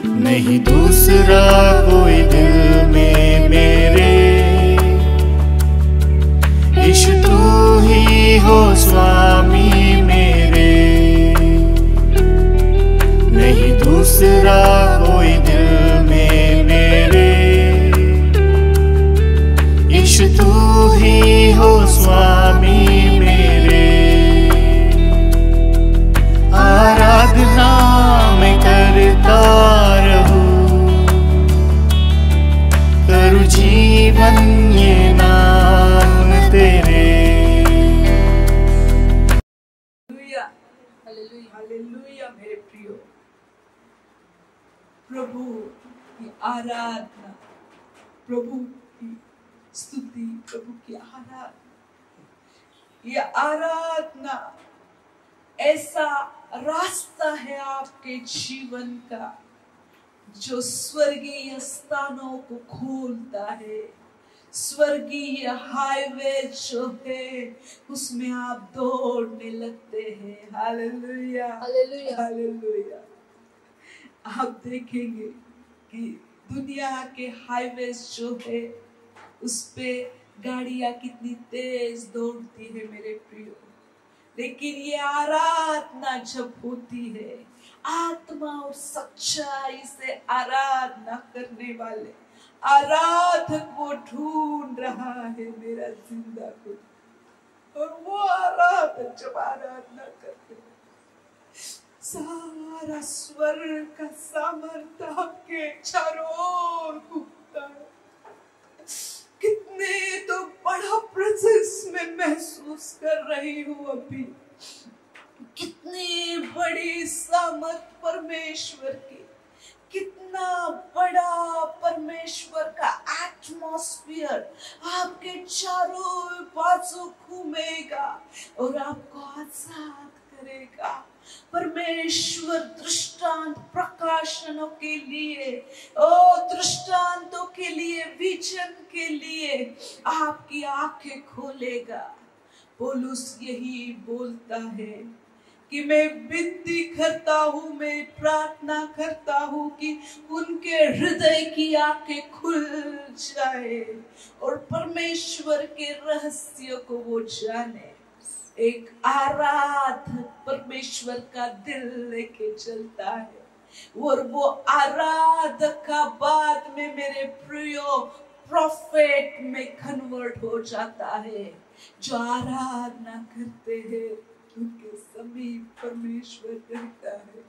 नहीं दूसरा कोई दिल में मेरे, यीशु तू ही हो स्वामी मेरे। नहीं दूसरा कोई दिल में मेरे, यीशु तू ही हो स्वामी मेरे। आराधना मैं करता रहूं, करूं जीवन ये नाम तेरे। हालेलुया मेरे प्रियो, प्रभु की आराधना, प्रभु की स्तुति, प्रभु की आराधना, ये आराधना ऐसा रास्ता है आपके जीवन का जो स्वर्गीय स्थानों को खोलता है। स्वर्गीय हाईवे जो है उसमें आप दौड़ने लगते हैं। Hallelujah hallelujah hallelujah. आप देखेंगे कि दुनिया के हाईवेज जो है उस पे गाड़ियां कितनी तेज दौड़ती है मेरे प्रियो, लेकिन ये आराधना जब होती है, आत्मा और सच्चाई से आराधना करने वाले आराधक वो ढूंढ रहा है मेरा जिंदा खुद। और वो आराधक जब आराधना करते हैं, सारा स्वर्ग का सामर्थ आपके चारों ओर घूमता है। कितने तो बड़ा प्रेजेंस में महसूस कर रही हूँ अभी, कितनी बड़ी सामर्थ परमेश्वर की, कितना बड़ा परमेश्वर का एटमॉस्फियर आपके चारों बाजू घूमेगा और आपको आजाद करेगा। परमेश्वर दृष्टांत प्रकाशनों के लिए, दृष्टांतों के लिए, विजन के लिए आपकी आंखें खोलेगा। पौलुस यही बोलता है कि मैं विनती करता हूँ, मैं प्रार्थना करता हूँ कि उनके हृदय की आंखें खुल जाए और परमेश्वर के रहस्य को वो जाने। एक आराधक परमेश्वर का दिल लेके चलता है और वो आराधक का बाद में मेरे प्रियो प्रोफेट में कन्वर्ट हो जाता है। जो आराधना करते हैं उनके समीप परमेश्वर रहता है।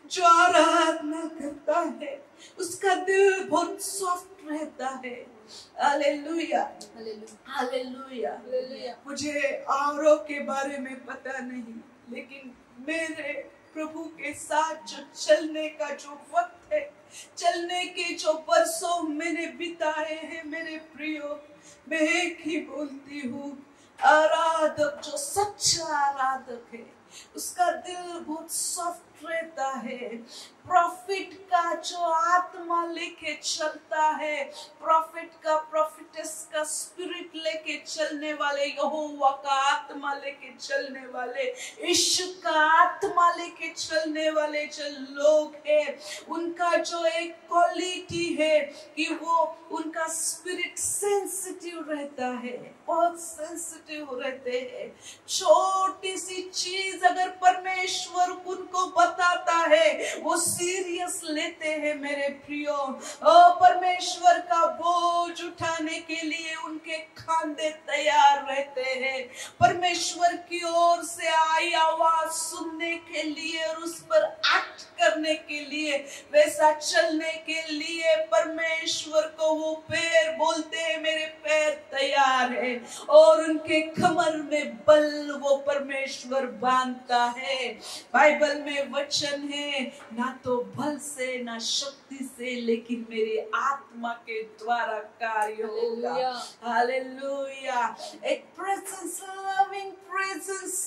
जो आराधना करता है उसका दिल बहुत सॉफ्ट रहता है। Hallelujah hallelujah. मुझे औरों के बारे में पता नहीं, लेकिन मेरे प्रभु के साथ जो चलने का जो वक्त है, चलने के जो बरसों मैंने बिताए हैं मेरे प्रियो, मैं एक ही बोलती हूँ, आराधक जो सच्चा आराधक है उसका दिल बहुत सॉफ्ट रहता है। प्रॉफिट का जो आत्मा लेके चलता है, प्रॉफिट का, प्रॉफिटेस का स्पिरिट लेके चलने वाले, यहोवा का आत्मा लेके चलने वाले, यीशु का आत्मा लेके चलने वाले जो लोग हैं, उनका जो एक क्वालिटी है कि वो उनका स्पिरिट सेंसिटिव रहता है, बहुत सेंसिटिव रहते हैं। छोटी सी चीज अगर परमेश्वर उनको बताता है वो सीरियस लेते हैं मेरे प्रियो। परमेश्वर का बोझ उठाने के लिए उनके खांधे तैयार रहते हैं। परमेश्वर की ओर से आई आवाज सुनने के लिए और उस पर एक्ट करने के लिए, वैसा चलने के लिए परमेश्वर को वो पैर बोलते हैं मेरे पैर तैयार है, और उनके कमर में बल वो परमेश्वर बांधता है। बाइबल में वचन है, ना तो बल से ना शक्ति से, लेकिन मेरी आत्मा के द्वारा कार्य होगा। हालेलुया। एक प्रेजेंस, लविंग प्रेजेंस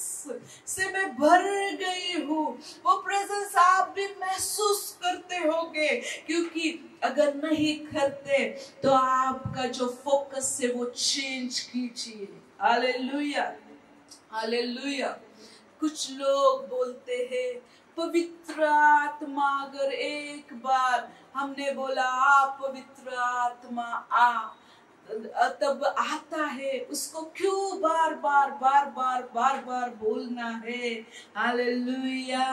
से मैं भर गई हूँ। वो प्रेजेंस आप भी महसूस करते होंगे, क्योंकि अगर नहीं करते तो आपका जो फोकस है वो चेंज कीजिए। Hallelujah hallelujah. कुछ लोग बोलते हैं पवित्र आत्मा अगर एक बार हमने बोला आ पवित्र आत्मा आ, तब आता है, उसको क्यों बार बार बार बार बार बार बोलना है? हालेलुया।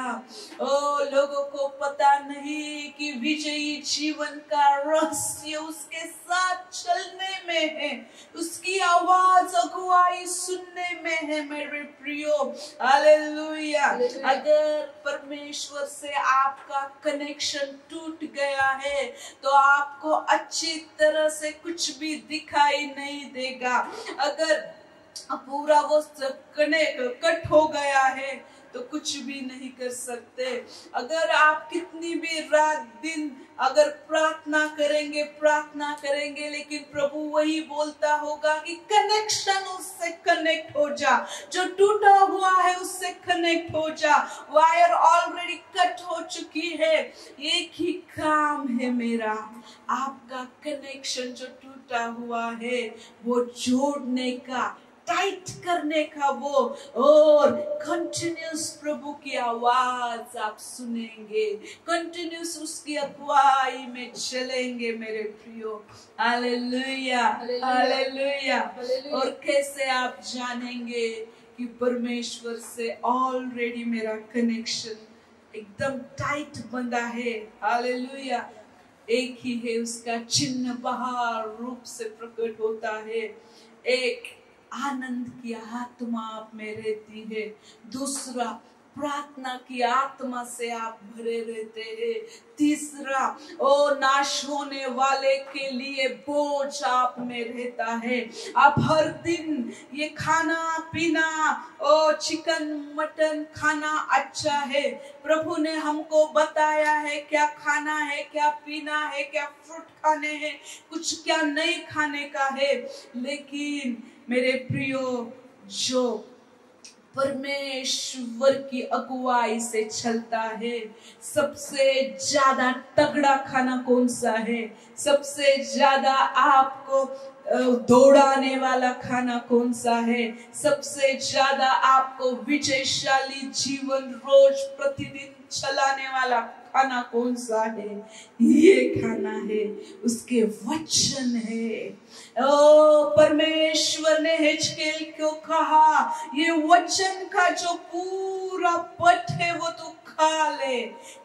ओ लोगों को पता नहीं कि विजयी जीवन का रहस्य उसके साथ चलने में है, उसकी आवाज अगुवाई सुनने में है मेरे प्रियो। हालेलुया। अगर परमेश्वर से आपका कनेक्शन टूट गया है तो आपको अच्छी तरह से कुछ भी दिखाई नहीं देगा। अगर पूरा वो कट हो गया है तो कुछ भी नहीं कर सकते। अगर आप कितनी भी रात दिन अगर प्रार्थना करेंगे लेकिन प्रभु वही बोलता होगा कि कनेक्शन उससे कनेक्ट हो जा, जो टूटा हुआ है उससे कनेक्ट हो जा, वायर ऑलरेडी कट हो चुकी है। एक ही काम है मेरा, आपका कनेक्शन जो टूटा हुआ है वो जोड़ने का, टाइट करने का वो, और कंटिन्यूस प्रभु की आवाज आप सुनेंगे, कंटिन्यूस उसकी अगुवाई में चलेंगे मेरे प्रियो। Hallelujah hallelujah. और कैसे आप जानेंगे कि परमेश्वर से ऑलरेडी मेरा कनेक्शन एकदम टाइट बंधा है? हालेलुया। एक ही है, उसका चिन्ह बाहर रूप से प्रकट होता है। एक, आनंद की आत्मा आप में रहती है। दूसरा, प्रार्थना की आत्मा से आप भरे रहते हैं। तीसरा, ओ नाश होने वाले के लिए बोझ आप में रहता है। आप हर दिन ये खाना पीना, ओ चिकन मटन खाना अच्छा है, प्रभु ने हमको बताया है क्या खाना है, क्या पीना है, क्या फ्रूट खाने हैं, कुछ क्या नहीं खाने का है। लेकिन मेरे प्रियो, जो परमेश्वर की अगुवाई से चलता है, सबसे ज्यादा तगड़ा खाना कौन सा है? सबसे ज्यादा आपको दौड़ाने वाला खाना कौन सा है? सबसे ज्यादा आपको विजयशाली जीवन रोज प्रतिदिन चलाने वाला खाना कौन सा है? ये खाना है, उसके वचन है। ओ परमेश्वर ने हिजकियेल को कहा, ये वचन का जो पूरा पट है वो तू खा ले,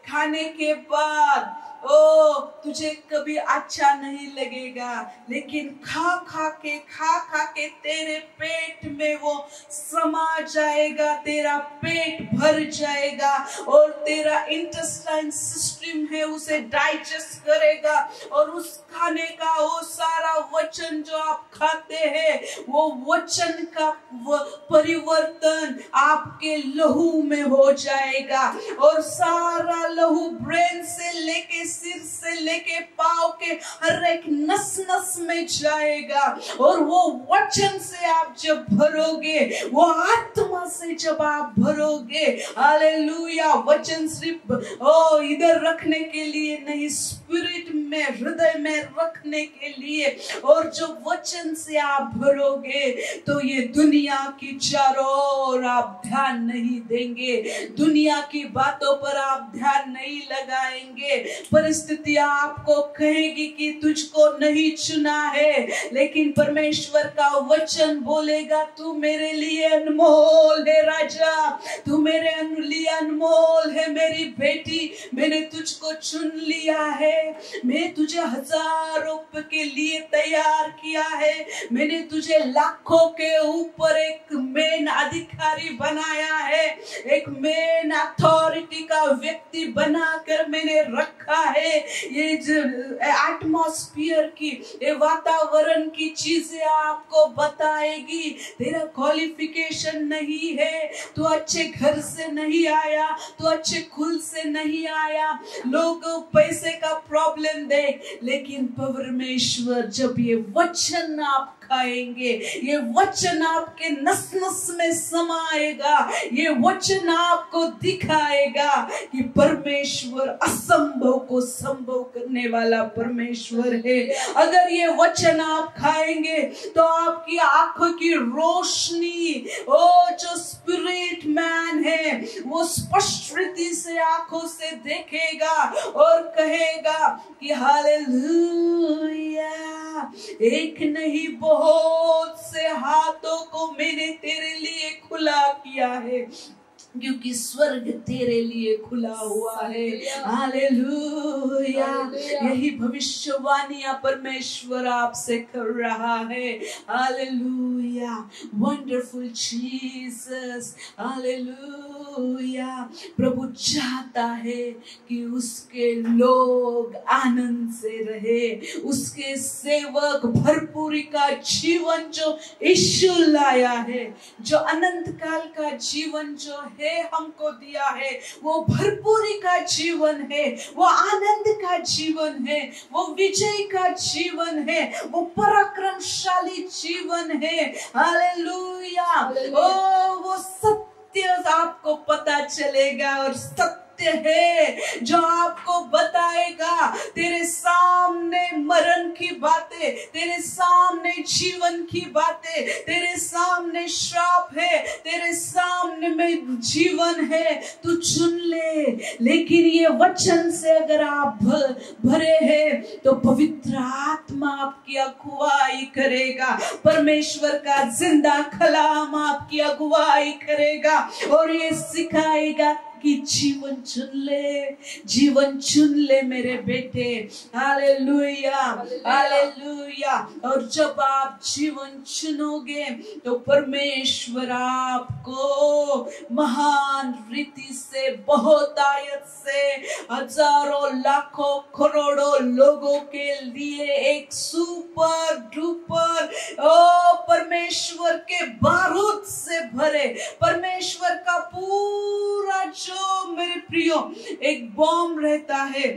खाने के बाद ओ तुझे कभी अच्छा नहीं लगेगा, लेकिन खा खा के तेरे पेट में वो समा जाएगा, तेरा पेट भर जाएगा और तेरा इंटेस्टाइन सिस्टम है उसे डाइजेस्ट करेगा। और उस खाने का वो सारा वचन जो आप खाते हैं, वो वचन का परिवर्तन आपके लहू में हो जाएगा और सारा लहू ब्रेन से लेके सिर से लेके पांव के हर एक नस नस में जाएगा। और वो वचन से आप जब भरोगे, वो आत्मा से जब आप भरोगे, हालेलुया, वचन सिर्फ इधर रखने के लिए नहीं, स्पिरिट में, हृदय में रखने के लिए। और जो वचन से आप भरोगे तो ये दुनिया की चारों ओर आप ध्यान नहीं देंगे, दुनिया की बातों पर आप ध्यान नहीं लगाएंगे। परिस्थिति आपको कहेगी कि तुझको नहीं चुना है, लेकिन परमेश्वर का वचन बोलेगा तू मेरे लिए अनमोल है राजा, तू मेरे लिए अनमोल है मेरी बेटी, मैंने तुझको चुन लिया है, मैं तुझे हजारों के लिए तैयार किया है, मैंने तुझे लाखों के ऊपर एक मेन अधिकारी बनाया है, एक मेन अथॉरिटी का व्यक्ति बनाकर मैंने रखा है। ये जो एटमॉस्फेयर की, ये वातावरण की चीजें आपको बताएगी। तेरा क्वालिफिकेशन नहीं है, तू अच्छे घर से नहीं आया, तू अच्छे कुल से नहीं आया, लोग पैसे का प्रॉब्लम देख, लेकिन परमेश्वर जब ये वचन आप खाएंगे, ये वचन आपके नस नस में समाएगा, ये वचन आपको दिखाएगा कि परमेश्वर असंभव को संभव करने वाला परमेश्वर है। अगर ये वचन आप खाएंगे तो आपकी आंखों की रोशनी, जो स्पिरिट मैन है वो स्पष्ट रीति से आंखों से देखेगा और कहेगा कि हालेलुया, एक नहीं बहुत से हाथों को मैंने तेरे लिए खुला किया है, क्योंकि स्वर्ग तेरे लिए खुला हुआ है। हालेलुया, यही भविष्यवाणियां परमेश्वर आपसे कर रहा है। Hallelujah, wonderful Jesus, hallelujah. प्रभु चाहता है कि उसके लोग आनंद से रहे, उसके सेवक भरपूरी का जीवन जो यीशु लाया है, जो अनंत काल का जीवन जो है हमको दिया है, वो भरपूरी का जीवन है, वो आनंद का जीवन है, वो विजय का जीवन है, वो पराक्रमशाली जीवन है। हालेलुया। वो सत्य आपको पता चलेगा और सत्य है जो आपको बताएगा तेरे सामने मरण की बातें, तेरे सामने जीवन की बातें, तेरे सामने श्राप है, तेरे सामने में जीवन है, तू चुन ले। लेकिन ये वचन से अगर आप भरे हैं तो पवित्र आत्मा आपकी अगुवाई करेगा, परमेश्वर का जिंदा कलाम आपकी अगुवाई करेगा और ये सिखाएगा कि जीवन चुन ले, जीवन चुन ले मेरे बेटे। Hallelujah, hallelujah. और जब आप जीवन चुनोगे तो परमेश्वर आपको महान रीति से, बहुत आयत से, हजारों लाखों करोड़ों लोगों के लिए एक सुपर डुपर परमेश्वर के बारूद से भरे, परमेश्वर का पूरा जो मेरे प्रियो एक बॉम्ब रहता है,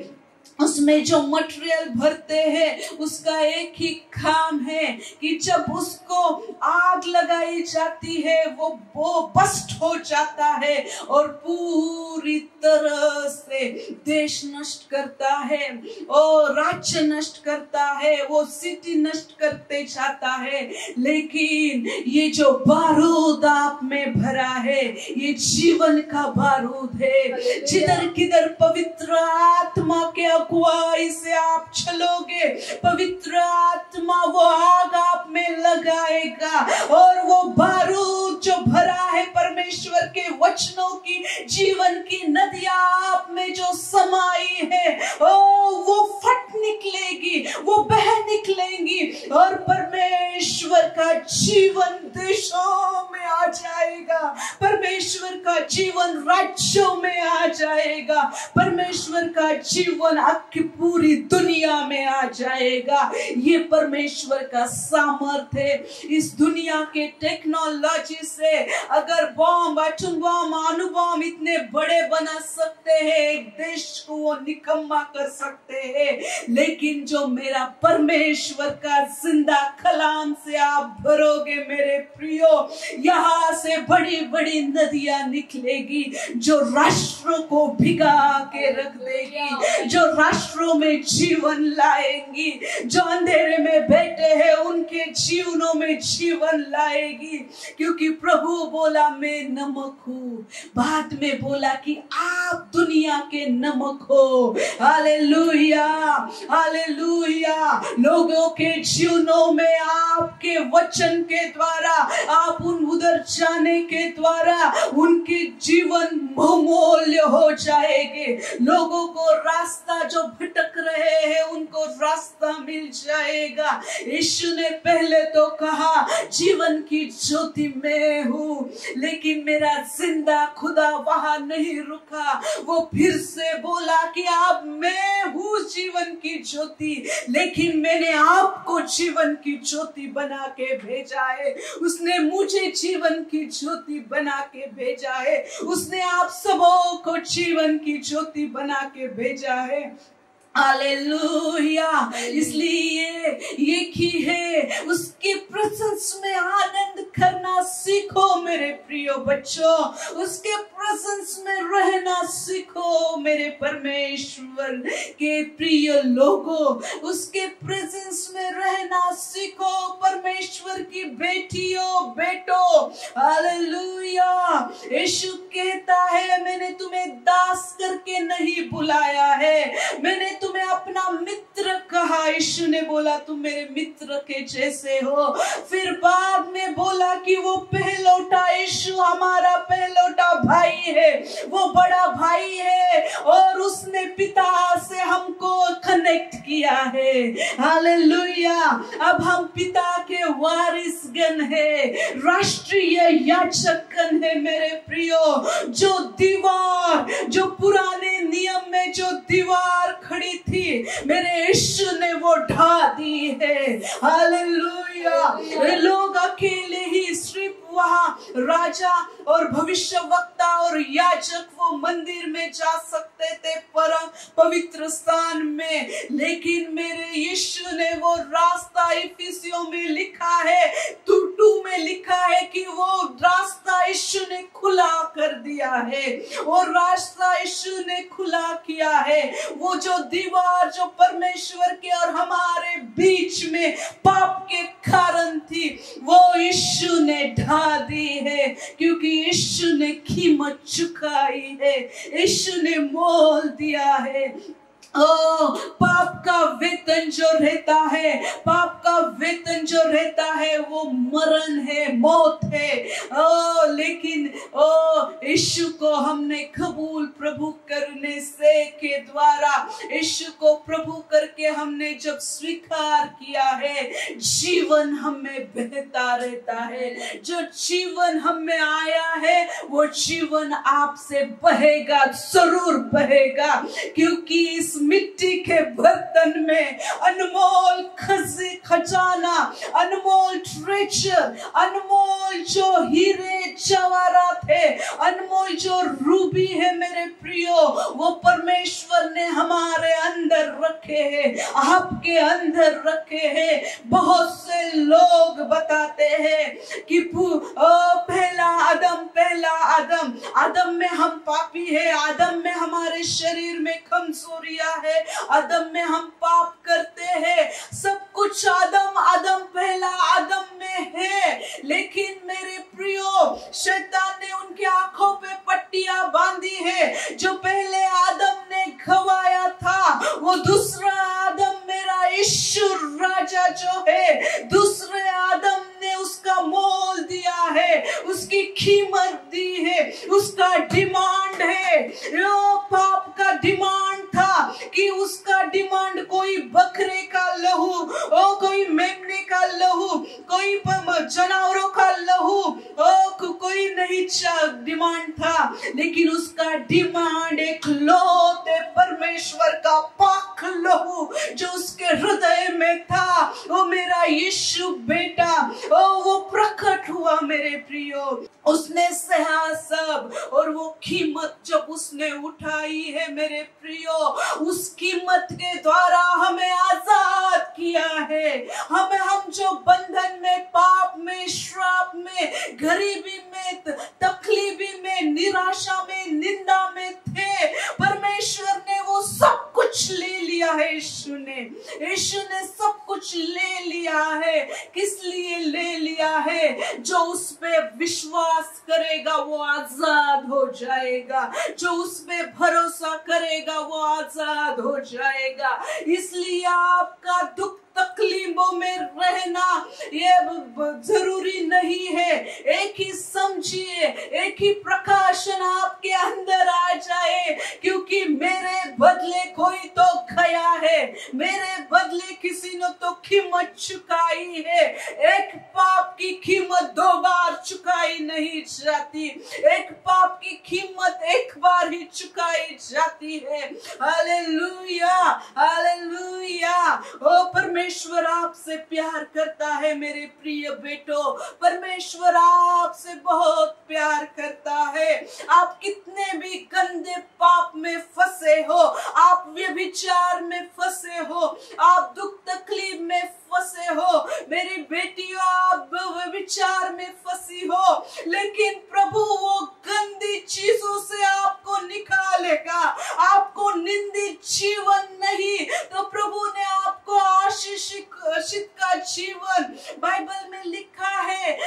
उसमें जो मटेरियल भरते हैं उसका एक ही काम है कि जब उसको आग लगाई जाती है वो बस्ट हो जाता है और पूरी तरह से देश नष्ट करता है और राज्य नष्ट करता है, वो सिटी नष्ट करते जाता है। लेकिन ये जो बारूद आप में भरा है ये जीवन का बारूद है। जिधर किधर पवित्र आत्मा के अगुवाई से आप चलोगे, पवित्र आत्मा वो आग आप में लगाएगा और वो बारूद जो भरा है परमेश्वर के वचनों की, जीवन की नदियां आप में जो समाई है वो फट निकलेगी, वो बह निकलेंगी और परमेश्वर का जीवन देशों में आ जाएगा, परमेश्वर का जीवन राज्यों में आ जाएगा, परमेश्वर का जीवन आपकी पूरी दुनिया में आ जाएगा। ये परमेश्वर का सामर्थ्य है। इस दुनिया के टेक्नोलॉजी से अगर बॉम्ब, एटम बॉम्ब, अणु बॉम्ब इतने बड़े बना सकते हैं, एक देश को वो निकम्मा कर सकते हैं, लेकिन जो मेरा परमेश्वर का जिंदा कलाम से आप भरोगे मेरे प्रियो, यहाँ से बड़ी बड़ी नदियां निकलेगी जो राष्ट्रों को भिगा के रख देगी, जो राष्ट्रों में जीवन लाएंगी, जो अंधेरे में बैठे हैं उनके जीवनों में जीवन लाएगी। क्योंकि प्रभु बोला मैं नमक हूँ, बाद में बोला कि आप दुनिया के नमक हो। Hallelujah, hallelujah. लोगों के जीवनों में आपके वचन के द्वारा, आप उधर जाने के द्वारा उनके जीवन बहुमूल्य हो जाएंगे। लोगों को रास्ता जो भटक रहे हैं उनको रास्ता मिल जाएगा। यीशु ने पहले तो कहा जीवन की ज्योति मैं हूँ, लेकिन मेरा जिंदा खुदा वहां नहीं रुका, वो फिर से बोला कि आप मैं हूँ जीवन की ज्योति, लेकिन मैंने आपको जीवन की ज्योति बना के भेजा है। उसने मुझे जीवन की ज्योति बना के भेजा है, उसने आप सबों को जीवन की ज्योति बना के भेजा है। हालेलुया। इसलिए एक ही है, उसकी प्रेजेंस में आनंद करना सीखो मेरे प्रिय बच्चों, उसके प्रेजेंस में रहना सीखो मेरे परमेश्वर के प्रिय लोगों, उसके प्रेजेंस में रहना सीखो परमेश्वर की बेटियों बेटों। हालेलुया। यीशु कहता है मैंने तुम्हें दास करके नहीं बुलाया है, मैंने तुम्हें अपना मित्र कहा। यीशु ने बोला तुम मेरे मित्र के जैसे हो। फिर बाद में बोला कि वो पहलौठा, यीशु हमारा पहलौठा भाई है, वो बड़ा भाई है और उसने पिता से हमको कनेक्ट किया है। हालेलुया। अब हम पिता के वारिसगण है, राष्ट्रीय याजकगण है मेरे प्रियो। जो दीवार, जो पुराने नियम में जो दीवार खड़ी थी, मेरे यीशु ने वो ढा दी है। हालेलुया। लोग अकेले ही सिर्फ वहां राजा और भविष्यवक्ता और याजक वो मंदिर में जा सकते थे, परम पवित्र स्थान में, लेकिन मेरे यीशु ने वो रास्ता इफिसियों में लिखा है, 2 में लिखा है कि वो रास्ता यीशु ने खुला कर दिया है, वो रास्ता यीशु ने खुला किया है। वो जो दीवार जो परमेश्वर के और हमारे बीच में पाप के कारण थी, वो यीशु ने ढा दी है, क्योंकि यीशु ने कीमत चुकाई है, यीशु ने मोल दिया है। पाप का वेतन जो रहता है, पाप का वेतन जो रहता है वो मरण है, मौत है। लेकिन यीशु को हमने कबूल प्रभु करने से के द्वारा, यीशु को प्रभु करके हमने जब स्वीकार किया है, जीवन हमें बहता रहता है। जो जीवन हमें आया है वो जीवन आपसे बहेगा, जरूर बहेगा, क्योंकि इस मिट्टी के बर्तन में अनमोल खजाना, अनमोल ट्रेजर, अनमोल जो हीरे जवाहरात है, अनमोल जो रूबी है मेरे प्रियो, वो परमेश्वर ने हमारे अंदर रखे हैं, आपके अंदर रखे हैं। बहुत से लोग बताते हैं कि पहला आदम, आदम में हम पापी है, आदम में हमारे शरीर में कमजोरियां है, आदम में हम पाप करते हैं, सब कुछ आदम पहला आदम में है। लेकिन मेरे प्रियो, शैतान ने उनकी आंखों पे पट्टियां बांधी है। जो पहले आदम ने गवाया था, वो दूसरा आदम मेरा यीशु राजा जो है, दूसरे आदम ने उसका मोल दिया है, उसकी कीमत दी है, उसका डिमांड है। पाप का डिमांड था कि उसका डिमांड कोई बकरे का लहू, कोई मेमने का लहू, कोई जानवरों का लहू, कोई नहीं डिमांड था, लेकिन उसका डिमांड एक लौते परमेश्वर का पाक लहू जो उसके हृदय में था, वो मेरा यीशु बेटा, वो प्रकट हुआ मेरे प्रियो। उसने सहा सब, और वो कीमत जब उसने उठाई है मेरे प्रियो, उस कीमत के द्वारा हमें आजाद किया है। हम जो बंधन में, पाप में, श्राप में, गरीबी में, तकलीफी में, निराशा में, निंदा में थे, परमेश्वर ने वो सब कुछ ले लिया है। यीशु ने सब कुछ ले लिया है। किस लिए ले लिया है? जो उस पे विश्वास करेगा वो आजाद हो जाएगा, जो उस पे भरोसा करेगा वो आजाद हो जाएगा। इसलिए आपका दुख तकलीफों में रहना ये जरूरी नहीं है। एक ही समझिए, एक ही प्रकाशन आपके अंदर आ जाए, क्योंकि मेरे बदले कोई तो गया है, मेरे बदले किसी ने तो कीमत चुकाई है। एक पाप की कीमत 2 बार चुकाई नहीं जाती, एक पाप की कीमत एक बार ही चुकाई जाती है। Hallelujah, hallelujah. ओ परमेश्वर परमेश्वर आपसे प्यार करता है मेरे प्रिय बेटो, परमेश्वर आपसे बहुत प्यार करता है। आप कितने भी गंदे पाप में फंसे हो, आप व्यभिचार में फंसे हो, आप दुख तकलीफ में फंसे हो, मेरी बेटियों आप व्यभिचार में फंसी हो, लेकिन प्रभु वो गंदी चीजों से आपको निकालेगा, आपको निंदित जीवन नहीं, तो प्रभु ने आपको आशीषित का जीवन, बाइबल में लिखा है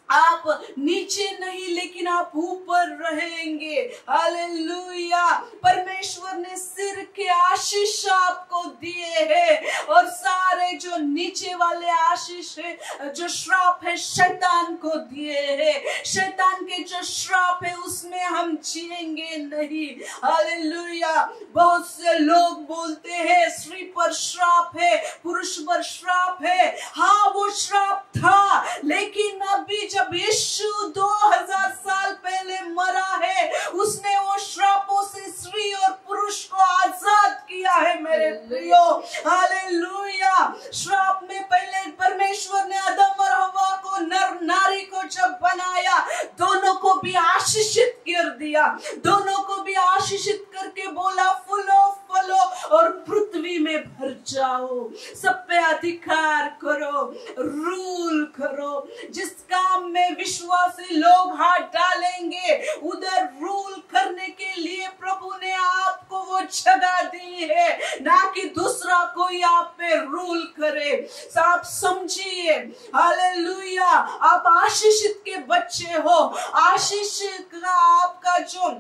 आप नीचे नहीं लेकिन आप ऊपर रहेंगे। हालेलुया। परमेश्वर ने सिर के आशीष आपको दिए हैं, और सारे जो नीचे वाले आशीष है, जो श्राप है, शैतान को दिए हैं। शैतान के जो श्राप है उसमें हम जिएंगे नहीं। हालेलुया। बहुत से लोग बोलते हैं स्त्री पर श्राप है, पुरुष पर श्राप है। हाँ, वो श्राप था, लेकिन अभी जब यीशु 2000 साल पहले मरा है, उसने वो श्रापों से स्त्री और पुरुष को आजाद किया है मेरे प्रियो। हालेलुया। श्राप में पहले परमेश्वर ने आदम और हवा को, नर नारी को जब बनाया, दोनों को भी आशीषित कर दिया, दोनों को भी आशीषित करके बोला फूलो फलो और पृथ्वी में भर जाओ, सब पे अधिकार करो, रूल करो। जिस काम में विश्वासी लोग हाथ डालेंगे, उधर रूल करने के लिए प्रभु ने आपको वो जगह दी है, ना कि दूसरा कोई आप पे रूल करे। आप समझिए। हालेलुया। आप आशीषित के बच्चे हो। आशीष का आपका जो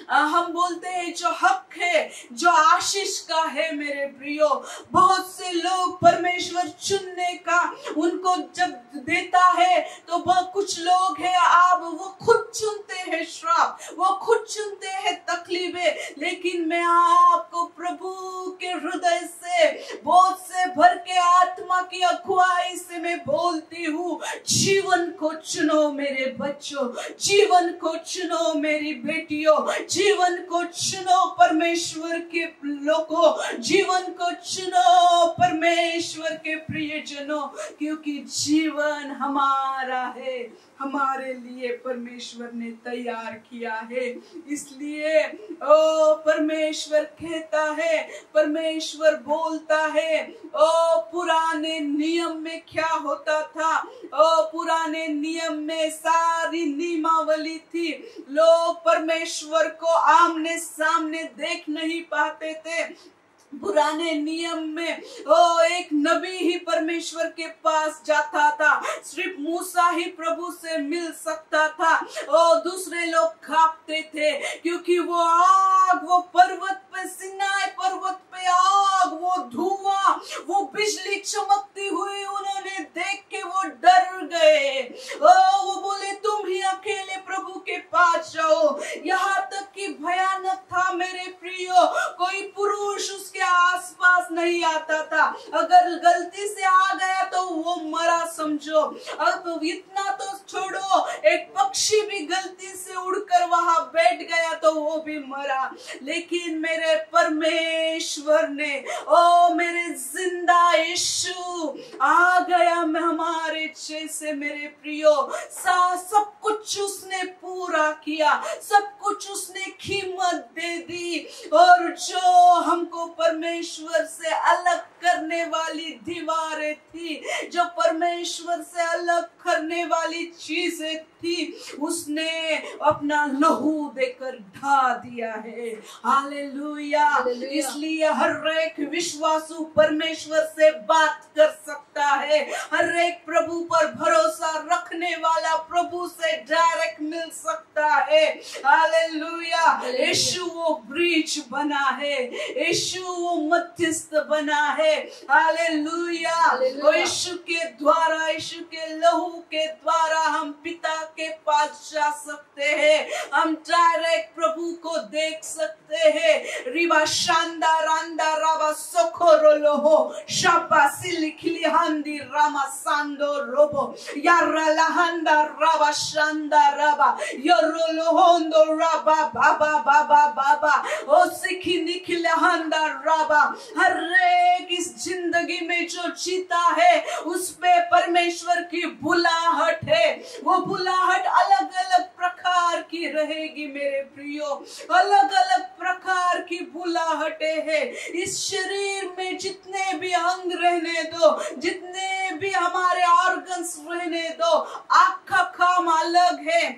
हम बोलते हैं जो हक है, जो आशीष का है मेरे प्रियो। बहुत से लोग परमेश्वर चुनने का उनको जब देता है, तो बहुत कुछ लोग हैं आप वो खुद चुनते हैं श्राप, वो खुद चुनते हैं तकलीफें। लेकिन मैं आपको प्रभु के हृदय से, बहुत से भर के आत्मा की अगुवाई से मैं बोलती हूँ, जीवन को चुनो मेरे बच्चों, जीवन को चुनो मेरी बेटियों, जीवन को चुनो परमेश्वर के लोगों, जीवन को चुनो परमेश्वर के प्रियजनों, क्योंकि जीवन हमारा है, हमारे लिए परमेश्वर ने तैयार किया है। इसलिए ओ परमेश्वर कहता है, परमेश्वर बोलता है, ओ पुराने नियम में क्या होता था, ओ पुराने नियम में सारी नियमावली थी, लोग परमेश्वर को आमने सामने देख नहीं पाते थे। पुराने नियम में एक नबी ही परमेश्वर के पास जाता था, सिर्फ मूसा ही प्रभु से मिल सकता था। दूसरे लोग कांपते थे, क्योंकि वो आग, वो पर्वत पे, सिनाई पर्वत पे आग, वो धुआं, वो बिजली चमकती हुई उन्होंने देख के वो डर गए। वो बोले तुम ही अकेले प्रभु के पास जाओ। यहाँ तक कि भयानक था मेरे प्रियो, कोई पुरुष उसके आसपास नहीं आता था, अगर गलती से आ गया तो वो मरा समझो। अब इतना तो छोड़ो, एक पक्षी भी गलती से उड़कर वहां बैठ गया तो वो भी मरा। लेकिन मेरे परमेश्वर ने, मेरे जिंदा यीशु आ गया मैं हमारे जैसे मेरे प्रियो, सब कुछ उसने पूरा किया, सब कुछ उसने कीमत दे दी। और जो हमको परमेश्वर से अलग करने वाली दीवारें थी, जो परमेश्वर से अलग करने वाली चीजें थी, उसने अपना लहू देकर ढा दिया है। हालेलुया। इसलिए हर एक विश्वासु परमेश्वर से बात कर सकता है, हर एक प्रभु पर भरोसा रखने वाला प्रभु से डायरेक्ट मिल सकता है। हालेलुया। यीशु वो ब्रिज बना है, यीशु वो मध्यस्थ बना है। हालेलुया। यीशु यीशु के द्वारा, यीशु के लहू के द्वारा हम पिता के पास जा सकते हैं, हम डायरेक्ट प्रभु को देख सकते हैं। रिबा शांदा रांदा राबा सोखोरो लोहो शाबा सिलिखली हांदी रामा सांदो रोबो यारा लहंदा राबा शांदा राबा योरो लोहोंदो राबा बाबा बाबा बाबा ओ सिखी निखिले हांदा राबा। हर एक इस जिंदगी में जो जीता है उस पे परमेश्वर की बुलाहट है। वो बुलाहट अलग अलग प्रकार की रहेगी मेरे प्रियो, अलग अलग प्रकार की बुलाहटें हैं। इस शरीर में जितने भी अंग रहने दो, जितने भी हमारे ऑर्गन्स रहने दो, आँख का काम अलग है,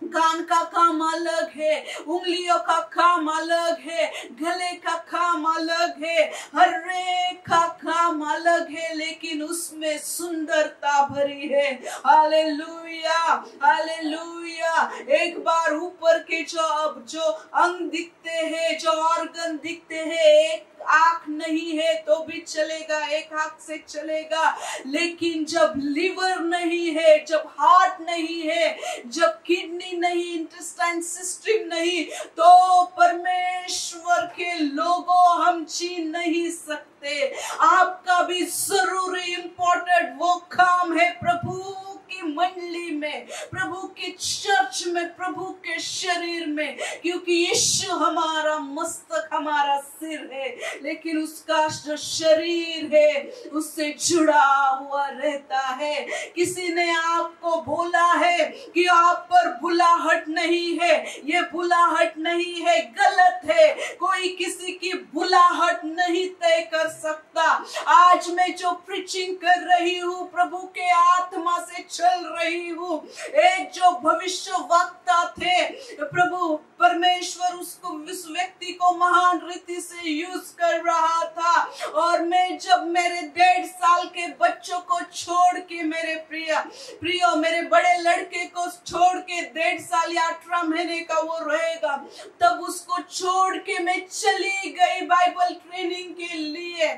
कान का काम अलग है, उंगलियों का काम अलग है, गले का काम अलग है, हर एक का काम अलग है, लेकिन उसमें सुंदरता भरी है। Hallelujah hallelujah. एक बार ऊपर के जो अंग दिखते हैं, जो ऑर्गन दिखते हैं, एक आंख नहीं है तो भी चलेगा, एक आंख से चलेगा, लेकिन जब लिवर नहीं है, जब हार्ट नहीं है, जब किडनी नहीं, इंटेस्टाइन सिस्टम नहीं, तो परमेश्वर के लोगों हम जी नहीं सकते। आपका भी जरूरी इंपॉर्टेंट वो काम है प्रभु की मंडली में, प्रभु के चर्च में, प्रभु के शरीर में, क्योंकि यीशु हमारा मस्तक, हमारा सिर है, लेकिन उसका जो शरीर है उससे जुड़ा हुआ रहता है। किसी ने आपको बोला है कि आप पर बुलाहट नहीं है, ये बुलाहट नहीं है, गलत है। कोई किसी की बुलाहट नहीं तय कर सकता। आज मैं जो प्रीचिंग कर रही हूँ प्रभु के आत्मा से चल रही हूँ। एक जो भविष्य वक्ता थे, प्रभु परमेश्वर उसको, उस व्यक्ति को महान रीति से यूज कर रहा था, और मैं जब मेरे 1.5 साल के बच्चों को छोड़ के, मेरे प्रियो मेरे बड़े लड़के को छोड़ के, 1.5 साल या 18 महीने का वो रहेगा, तब उसको छोड़ के मैं चली गई बाइबल ट्रेनिंग के लिए।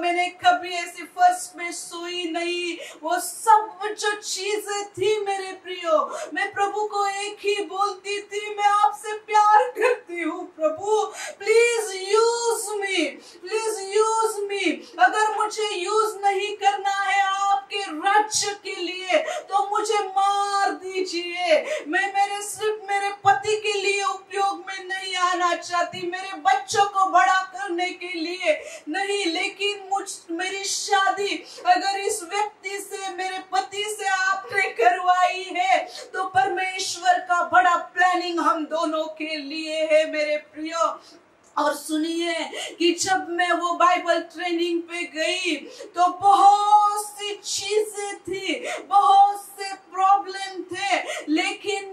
मैंने कभी ऐसे फर्श में सोई नहीं। वो सब जो चीजें थी मेरे प्रियो, मैं प्रभु को एक ही बोलती थी, मैं आपसे प्यार करती हूँ प्रभु, please use me, please use me. अगर मुझे यूज नहीं करना है आपके राज्य के लिए तो मुझे मार दीजिए। मैं सिर्फ मेरे पति के लिए उपयोग में नहीं आना चाहती, मेरे बच्चों को बड़ा करने के लिए नहीं, लेकिन मेरी शादी अगर इस व्यक्ति से, मेरे पति से आपने करवाई है तो परमेश्वर का बड़ा प्लानिंग हम दोनों के लिए है मेरे प्रियो। और सुनिए कि जब मैं वो बाइबल ट्रेनिंग पे गई तो बहुत सी चीजें थी, बहुत से प्रॉब्लम थे, लेकिन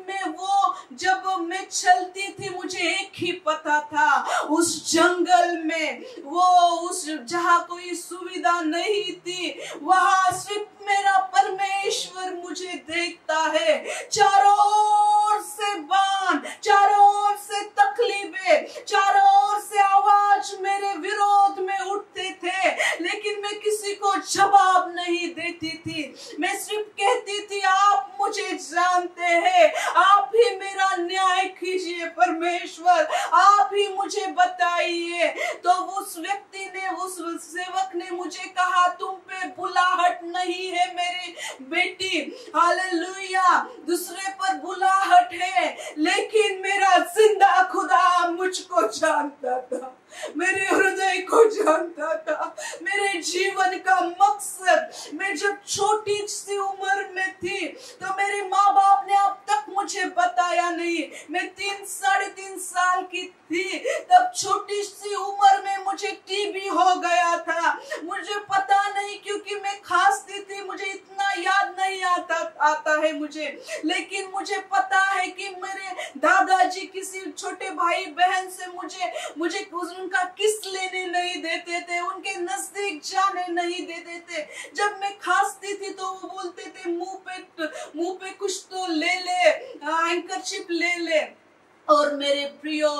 जब मैं चलती थी मुझे एक ही पता था, उस जंगल में, उस जहाँ कोई सुविधा नहीं थी, वहां सिर्फ मेरा परमेश्वर मुझे देखता है। चारों ओर से बाण, चारों ओर से तकलीफें, चारों ओर से आवाज मेरे विरोध में उठते थे, लेकिन मैं किसी को जवाब नहीं देती थी। मैं सिर्फ कहती थी आप मुझे जानते हैं, आप ही मेरा न्याय कीजिए परमेश्वर, आप ही मुझे बताइए। तो उस व्यक्ति ने, उस सेवक ने मुझे कहा तुम पे बुलाहट नहीं है मेरी बेटी, हालेलुया, दूसरे पर बुलाहट है, लेकिन मेरा जिंदा खुदा मुझको जानता था, मेरे हृदय को जानता था, मेरे जीवन का मकसद। मैं जब छोटी सी उम्र में थी तो मेरे माँ बाप ने अब तक मुझे बताया नहीं, मैं 3-3.5 साल की थी तब छोटी सी उम्र में मुझे टीबी हो गया था। मुझे पता नहीं, क्योंकि मैं खांसती थी, मुझे इतना याद नहीं आता है मुझे, लेकिन मुझे पता है कि मेरे दादाजी किसी छोटे भाई बहन से मुझे उनका किस लेने नहीं देते थे, उनके नजदीक जाने नहीं देते थे। जब मैं खांसती थी तो वो बोलते थे मुंह पे कुछ तो ले ले, हैंकरचिप ले ले। और मेरे प्रियो,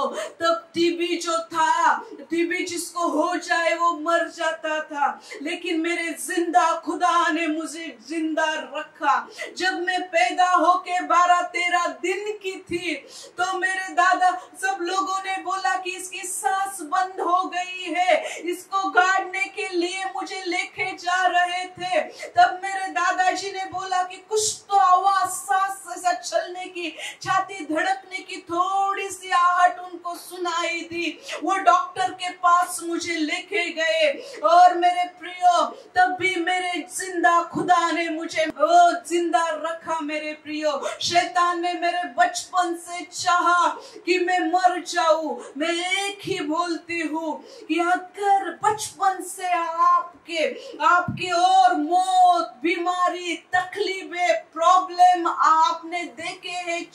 तब टीबी जो था, टीबी जिसको हो जाए वो मर जाता था, लेकिन मेरे जिंदा खुदा ने मुझे जिंदा रखा। जब मैं पैदा होके 12-13 दिन की थी तो मेरे दादा सब लोगों ने बोला कि इसकी सांस बंद हो गई है, इसको गाड़ने के लिए मुझे लेके जा रहे थे। तब मेरे दादाजी ने बोला कि कुछ तो आवाज, सांस ऐसा चलने की, छाती धड़कने की थोड़ी सी आहट उनको सुनाई दी। वो डॉक्टर के पास मुझे लेके गए और मेरे प्रियो, तब भी मेरे जिंदा खुदा ने मुझे जिंदा रखा। मेरे प्रियो, शैतान ने मेरे बचपन से चाहा कि मैं मर जाऊं। मैं एक ही बोलती हूँ कि अगर बचपन से आपके और मौत, बीमारी, तकलीफें, प्रॉब्लम आपने देखे हैं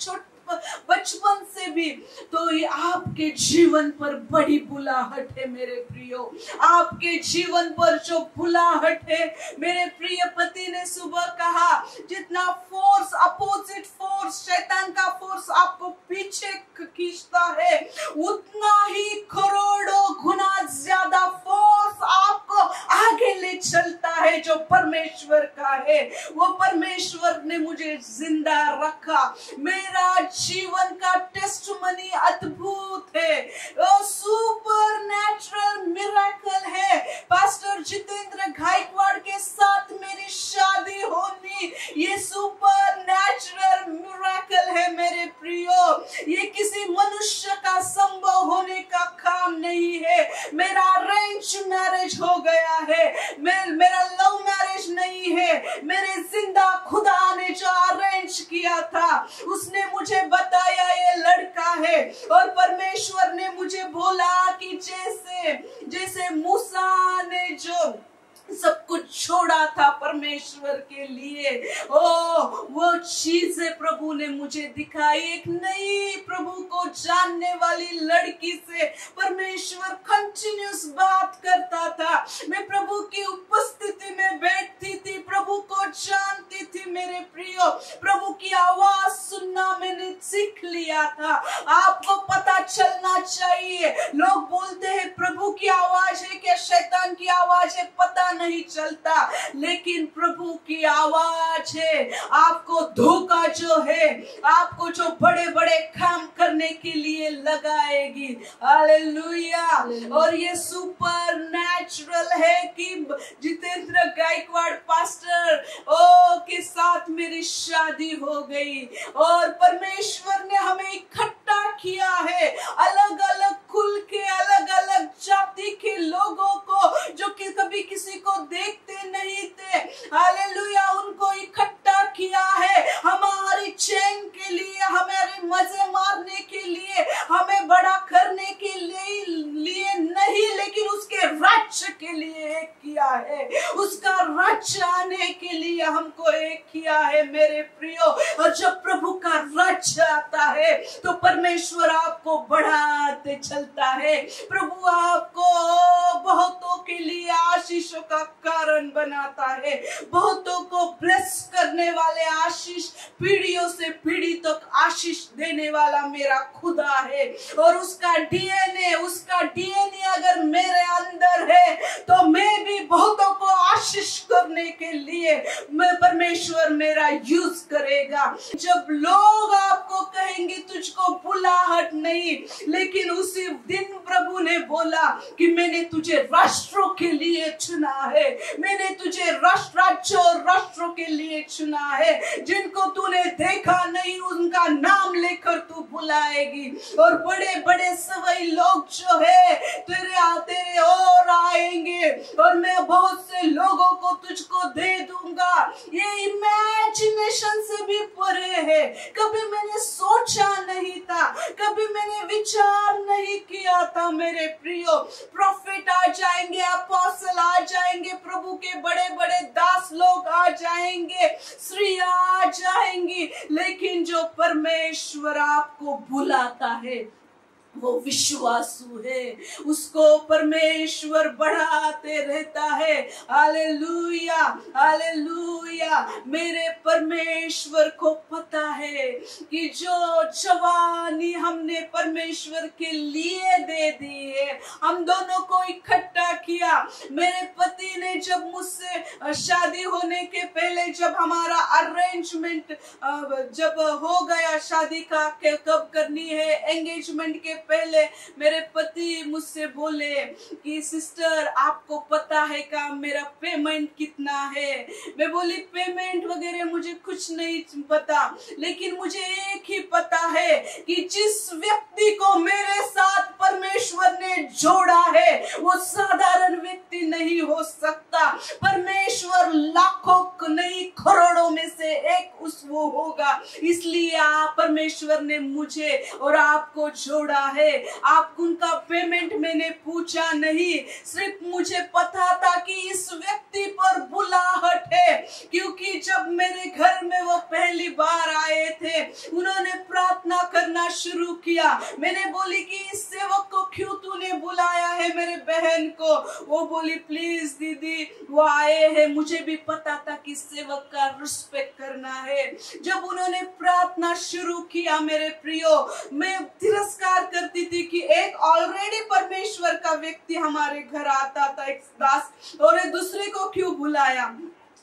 बचपन से भी, तो ये आपके जीवन पर बड़ी बुलाहट है मेरे प्रियो। आपके जीवन पर जो बुलाहट है, मेरे प्रिय पति ने सुबह कहा, जितना फोर्स, अपोजिट फोर्स, शैतान का फोर्स आपको पीछे खींचता है, उतना ही करोड़ों गुना ज्यादा फोर्स आपको आगे ले चलता है जो परमेश्वर का है। वो परमेश्वर ने मुझे जिंदा रखा। मेरा जीवन का टेस्टमनी अद्भुत है, सुपर नेचुरल मिरेकल है। पास्टर जितेंद्र गायकवाड़ के साथ मेरी शादी होनी, ये सुपर नेचुरल मिरेकल है मेरे प्रियो। ये किसी मनुष्य का संभव होने का काम नहीं है। मेरा अरेंज मैरिज हो गया है, मेरा लव मैरिज नहीं है। मेरे जिंदा खुदा ने जो अरेंज किया था, उसने मुझे बताया ये लड़का है। और परमेश्वर ने मुझे बोला कि जैसे मूसा ने जो सब कुछ छोड़ा था परमेश्वर के लिए, वो चीजें प्रभु ने मुझे दिखाई। एक नई प्रभु को जानने वाली लड़की से परमेश्वर कंटिन्यूस बात करता था। मैं प्रभु की उपस्थिति में बैठती थी, प्रभु को जानती थी मेरे प्रियो। प्रभु की आवाज सुनना मैंने सीख लिया था। आपको पता चलना चाहिए, लोग बोलते हैं प्रभु की आवाज है क्या शैतान की आवाज है, पता नहीं चलता, लेकिन प्रभु की आवाज है। आपको धोखा जो है, आपको जो बड़े बड़े काम करने के लिए लगाएगी। हालेलुया। और ये सुपर नेचुरल है कि जितेंद्र गायकवाड़ पास्टर के साथ मेरी शादी हो गई और परमेश्वर ने हमें इकट्ठा किया है, अलग अलग कुल के, अलग अलग जाति के लोगों को, जो कि कभी किसी को देखते नहीं थे। हालेलुया। उनको इकट्ठा किया है हमारी चैन के लिए, हमारे मजे मारने के लिए, हमें बड़ा करने के लिए नहीं, लेकिन उसके राज्य के लिए एक किया है। उसका राज्य आने के लिए हमको एक किया है मेरे प्रियो। और जब प्रभु का राज्य आता है तो परमेश्वर आपको बढ़ाते चलता है। प्रभु आपको बहुतों के लिए आशीषों का कारण बनाता है, बहुतों को ब्लेस करने वाले, आशीष पीढ़ियों से पीढ़ी तक आशीष देने वाला मेरा खुदा है। और उसका डीएनए अगर मेरे अंदर है तो मैं भी बहुतों को आशीष करने के लिए परमेश्वर मेरा यूज करेगा। जब लोग आपको कहेंगे तुझको बुलाहट नहीं, लेकिन उसी दिन प्रभु ने बोला कि मैंने तुझे राष्ट्रों के लिए चुना है, मैंने तुझे राज्यों और राष्ट्रों के लिए चुना है। जिनको तूने देखा नहीं उनका नाम लेकर तू बुलाएगी। और बड़े बड़े सवई लोग जो है तेरे और आएंगे और मैं बहुत से लोगों को तुझको दे दूंगा। ये इमेजिनेशन से भी परे है। कभी मैंने सोचा नहीं था, कभी मैंने विचार नहीं किया था मेरे प्रियो। प्रॉफिट आ जाएंगे, अपोस्टल आ जाएंगे, प्रभु के बड़े बड़े दास लोग आ जाएंगे, स्त्री आ जाएंगी, लेकिन जो परमेश्वर आपको बुलाता है वो विश्वासु है। उसको परमेश्वर परमेश्वर बढ़ाते रहता है। Hallelujah, hallelujah. मेरे परमेश्वर को पता है कि जो जवानी हमने परमेश्वर के लिए दे दी है, हम दोनों को इकट्ठा किया। मेरे पति ने जब मुझसे शादी होने के पहले, जब हमारा अरेंजमेंट जब हो गया शादी का कब करनी है, एंगेजमेंट के पहले मेरे पति मुझसे बोले कि सिस्टर आपको पता है का मेरा पेमेंट कितना है। मैं बोली पेमेंट वगैरह मुझे कुछ नहीं पता, लेकिन मुझे एक ही पता है कि जिस व्यक्ति को मेरे साथ परमेश्वर ने जोड़ा है वो साधारण व्यक्ति नहीं हो सकता। परमेश्वर लाखों नहीं करोड़ों में से एक वो होगा। इसलिए परमेश्वर ने मुझे और आपको जोड़ा है। आप उनका पेमेंट मैंने पूछा नहीं, सिर्फ मुझे पता था कि इस व्यक्ति पर बुलाहट है, क्योंकि जब मेरे घर में वो पहली बार आए थे उन्होंने प्रार्थना करना शुरू किया। मैंने बोली कि इस सेवक को क्यों तूने बुलाया है मेरे बहन को। वो बोली प्लीज दीदी वो आए हैं, मुझे भी पता था कि सेवक का रिस्पेक्ट करना है। जब उन्होंने प्रार्थना शुरू किया मेरे प्रियो, मैं तिरस्कार करती थी कि एक ऑलरेडी परमेश्वर का व्यक्ति हमारे घर आता था एक दास, और एक दूसरे को क्यों बुलाया।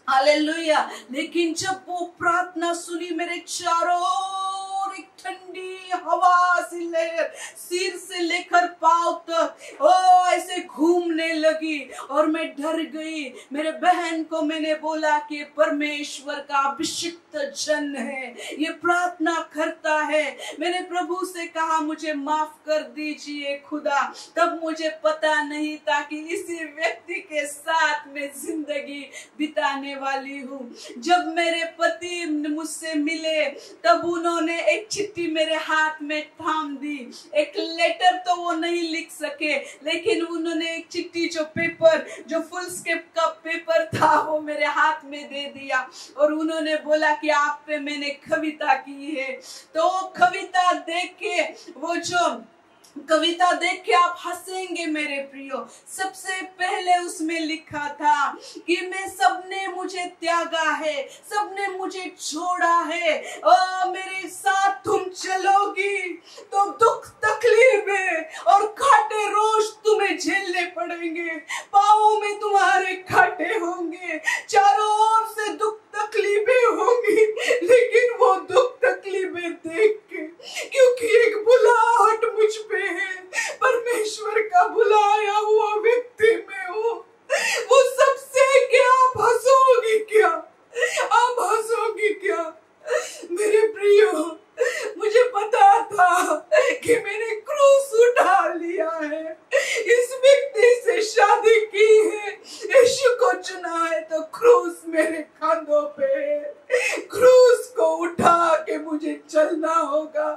हालेलुया। लेकिन जब वो प्रार्थना सुनी मेरे चारों ओर एक ठंडी हवा सी लहर सिर से लेकर पांव तक ऐसे घूमने लगी और मैं डर गई। मेरे बहन को मैंने बोला कि परमेश्वर का अभिषिक्त जन है, ये प्रार्थना करता है। मैंने प्रभु से कहा मुझे माफ कर दीजिए खुदा, तब मुझे पता नहीं था कि इसी व्यक्ति के साथ मैं जिंदगी बिताने वाली हूँ। जब मेरे पति मुझसे मिले तब उन्होंने एक चिट्ठी मेरे हाथ में थाम दी। एक लेटर तो वो नहीं लिख सके, लेकिन उन्होंने एक चिट्ठी जो पेपर जो फुल स्केप का पेपर था वो मेरे हाथ में दे दिया और उन्होंने बोला कि आप पे मैंने कविता की है। तो कविता देख के वो जो कविता देख के आप हंसेंगे मेरे प्रियो। सबसे पहले उसमें लिखा था कि मैं सबने मुझे त्यागा है, सबने मुझे छोड़ा है, मेरे साथ तुम चलोगी तो दुख तकलीफें और कांटे रोज तुम्हें झेलने पड़ेंगे, पाँवों में तुम्हारे कांटे होंगे, चारों ओर से दुख तकलीफें होंगी, लेकिन वो दुख तकलीफें देख के, क्योंकि एक बुलाहट मुझ पे है, परमेश्वर का बुलाया हुआ व्यक्ति मैं हूँ, वो सबसे क्या आप हंसोगी क्या, आप हंसोगी क्या। मेरे प्रियो, मुझे पता था कि मैंने क्रूस उठा लिया है, इस व्यक्ति से शादी की है, यीशु को चुना है, तो क्रूस मेरे कंधों पे है, क्रूस को उठा के मुझे चलना होगा।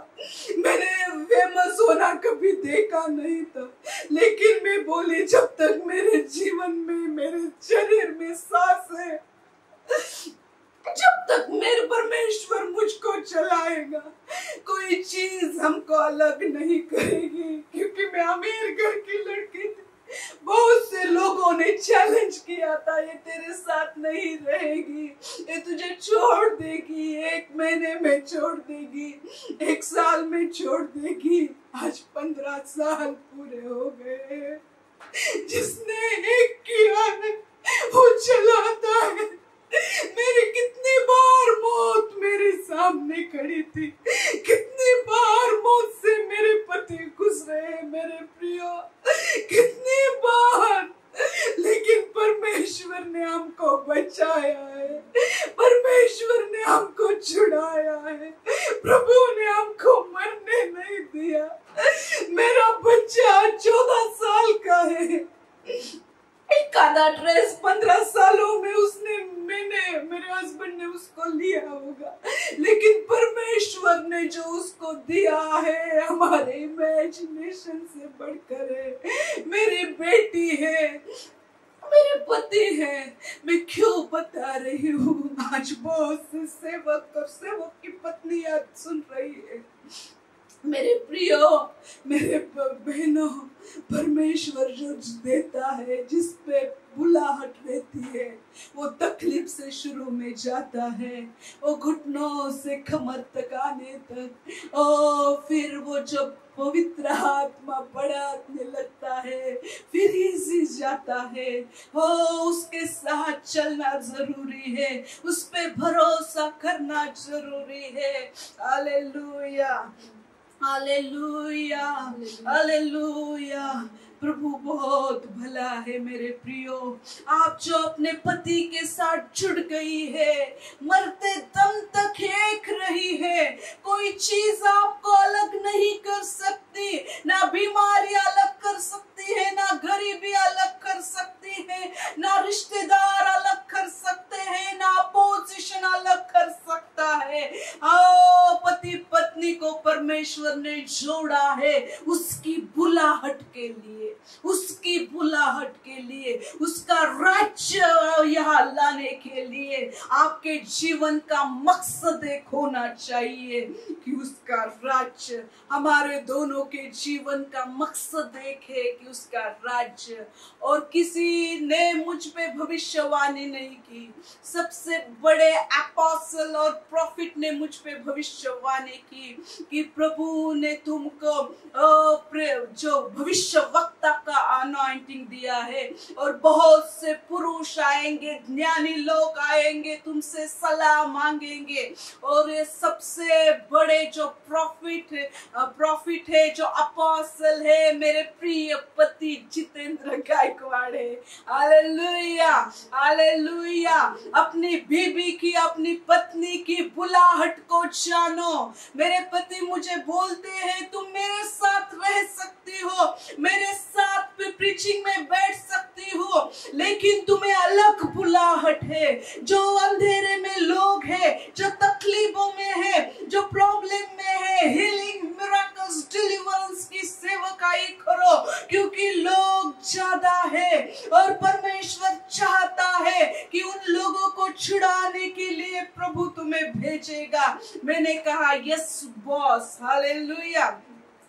मैंने फेमस होना कभी देखा नहीं था, लेकिन मैं बोली जब तक मेरे जीवन में मेरे शरीर में सांस है, जब तक मेरे परमेश्वर मुझको चलाएगा, कोई चीज हमको अलग नहीं करेगी। क्योंकि मैं अमीर घर की लड़की थी, बहुत से लोगों ने चैलेंज किया था ये तेरे साथ नहीं रहेगी, ये तुझे छोड़ देगी, 1 महीने में छोड़ देगी, 1 साल में छोड़ देगी। आज 15 साल पूरे हो गए। जिसने एक किया है वो चलाता है। मेरी कितनी बार मौत मेरे सामने खड़ी थी, कितनी बार मौत से मेरे पति गुजरे मेरे प्रियो, कितनी बार, लेकिन परमेश्वर ने हमको बचाया है, परमेश्वर ने हमको छुड़ाया है, प्रभु ने हमको मरने नहीं दिया। मेरा बच्चा 14 साल का है, एक आधा ड्रेस 15 सालों में मेरे हस्बैंड ने उसको लिया होगा, लेकिन परमेश्वर ने जो उसको दिया है हमारे इमेजिनेशन से बढ़कर है। मेरी बेटी है, मेरे पति है। मैं क्यों बता रही हूँ, आज बहुत से सेवक और सेवक की पत्नियां सुन रही है। मेरे प्रियो, मेरे बहनों, परमेश्वर जो देता है, जिस पे बुलाहट रहती है, वो तकलीफ से शुरू में जाता है, वो घुटनों से कमर तक आने तक, और फिर वो जब पवित्र आत्मा बढ़ाने लगता है, फिर इसी जाता है। हो, उसके साथ चलना जरूरी है, उस पे भरोसा करना जरूरी है। Hallelujah, hallelujah, hallelujah. प्रभु बहुत भला है मेरे प्रियो। आप जो अपने पति के साथ जुड़ गई है, मरते दम तक एक रही है, कोई चीज आपको अलग नहीं कर सकती, ना बीमारी अलग कर सकती है, ना गरीबी अलग कर सकती है, ना रिश्तेदार अलग कर सकते हैं, ना पोजीशन अलग कर सकता है। आओ, पति पत्नी को परमेश्वर ने जोड़ा है उसकी बुलाहट के लिए, उसकी बुलाहट के लिए, उसका राज्य यहाँ लाने के लिए। आपके जीवन का मकसद एक होना चाहिए कि उसका राज्य, हमारे दोनों के जीवन का मकसद एक है कि उसका राज्य। और किसी ने मुझ पे भविष्यवाणी नहीं की, सबसे बड़े अपोस्टल और प्रॉफिट ने मुझ पे भविष्यवाणी की कि प्रभु ने तुमको जो भविष्य वक्ता का अनॉइंटिंग दिया है, और बहुत से पुरुष आएंगे, ज्ञानी लोग आएंगे, तुमसे सलाह मांगेंगे। और ये सबसे बड़े जो प्रॉफिट है, जो अपोस्टल है, मेरे प्रिय पति जितेंद्र गायकवाड़ है। Hallelujah, hallelujah. अपनी बीबी की, अपनी पत्नी की बुलाहट को जानो। मेरे पति मुझे बोलते हैं तुम मेरे साथ रह सकती हो, मेरे साथ प्रीचिंग में बैठ सकती हो, लेकिन तुम्हें अलग बुलाहट है। जो अंधेरे में लोग हैं, जो तकलीफों में है, जो प्रॉब्लम में है, हीलिंग, मिरेकल्स, डिलीवरेंस की सेवकाई करो, क्योंकि लोग ज्यादा है और परमेश्वर चाहता है कि उन लोगों को छुड़ाने के लिए प्रभु तुम्हें भेजेगा। मैंने कहा यस बॉस, हालेलुया।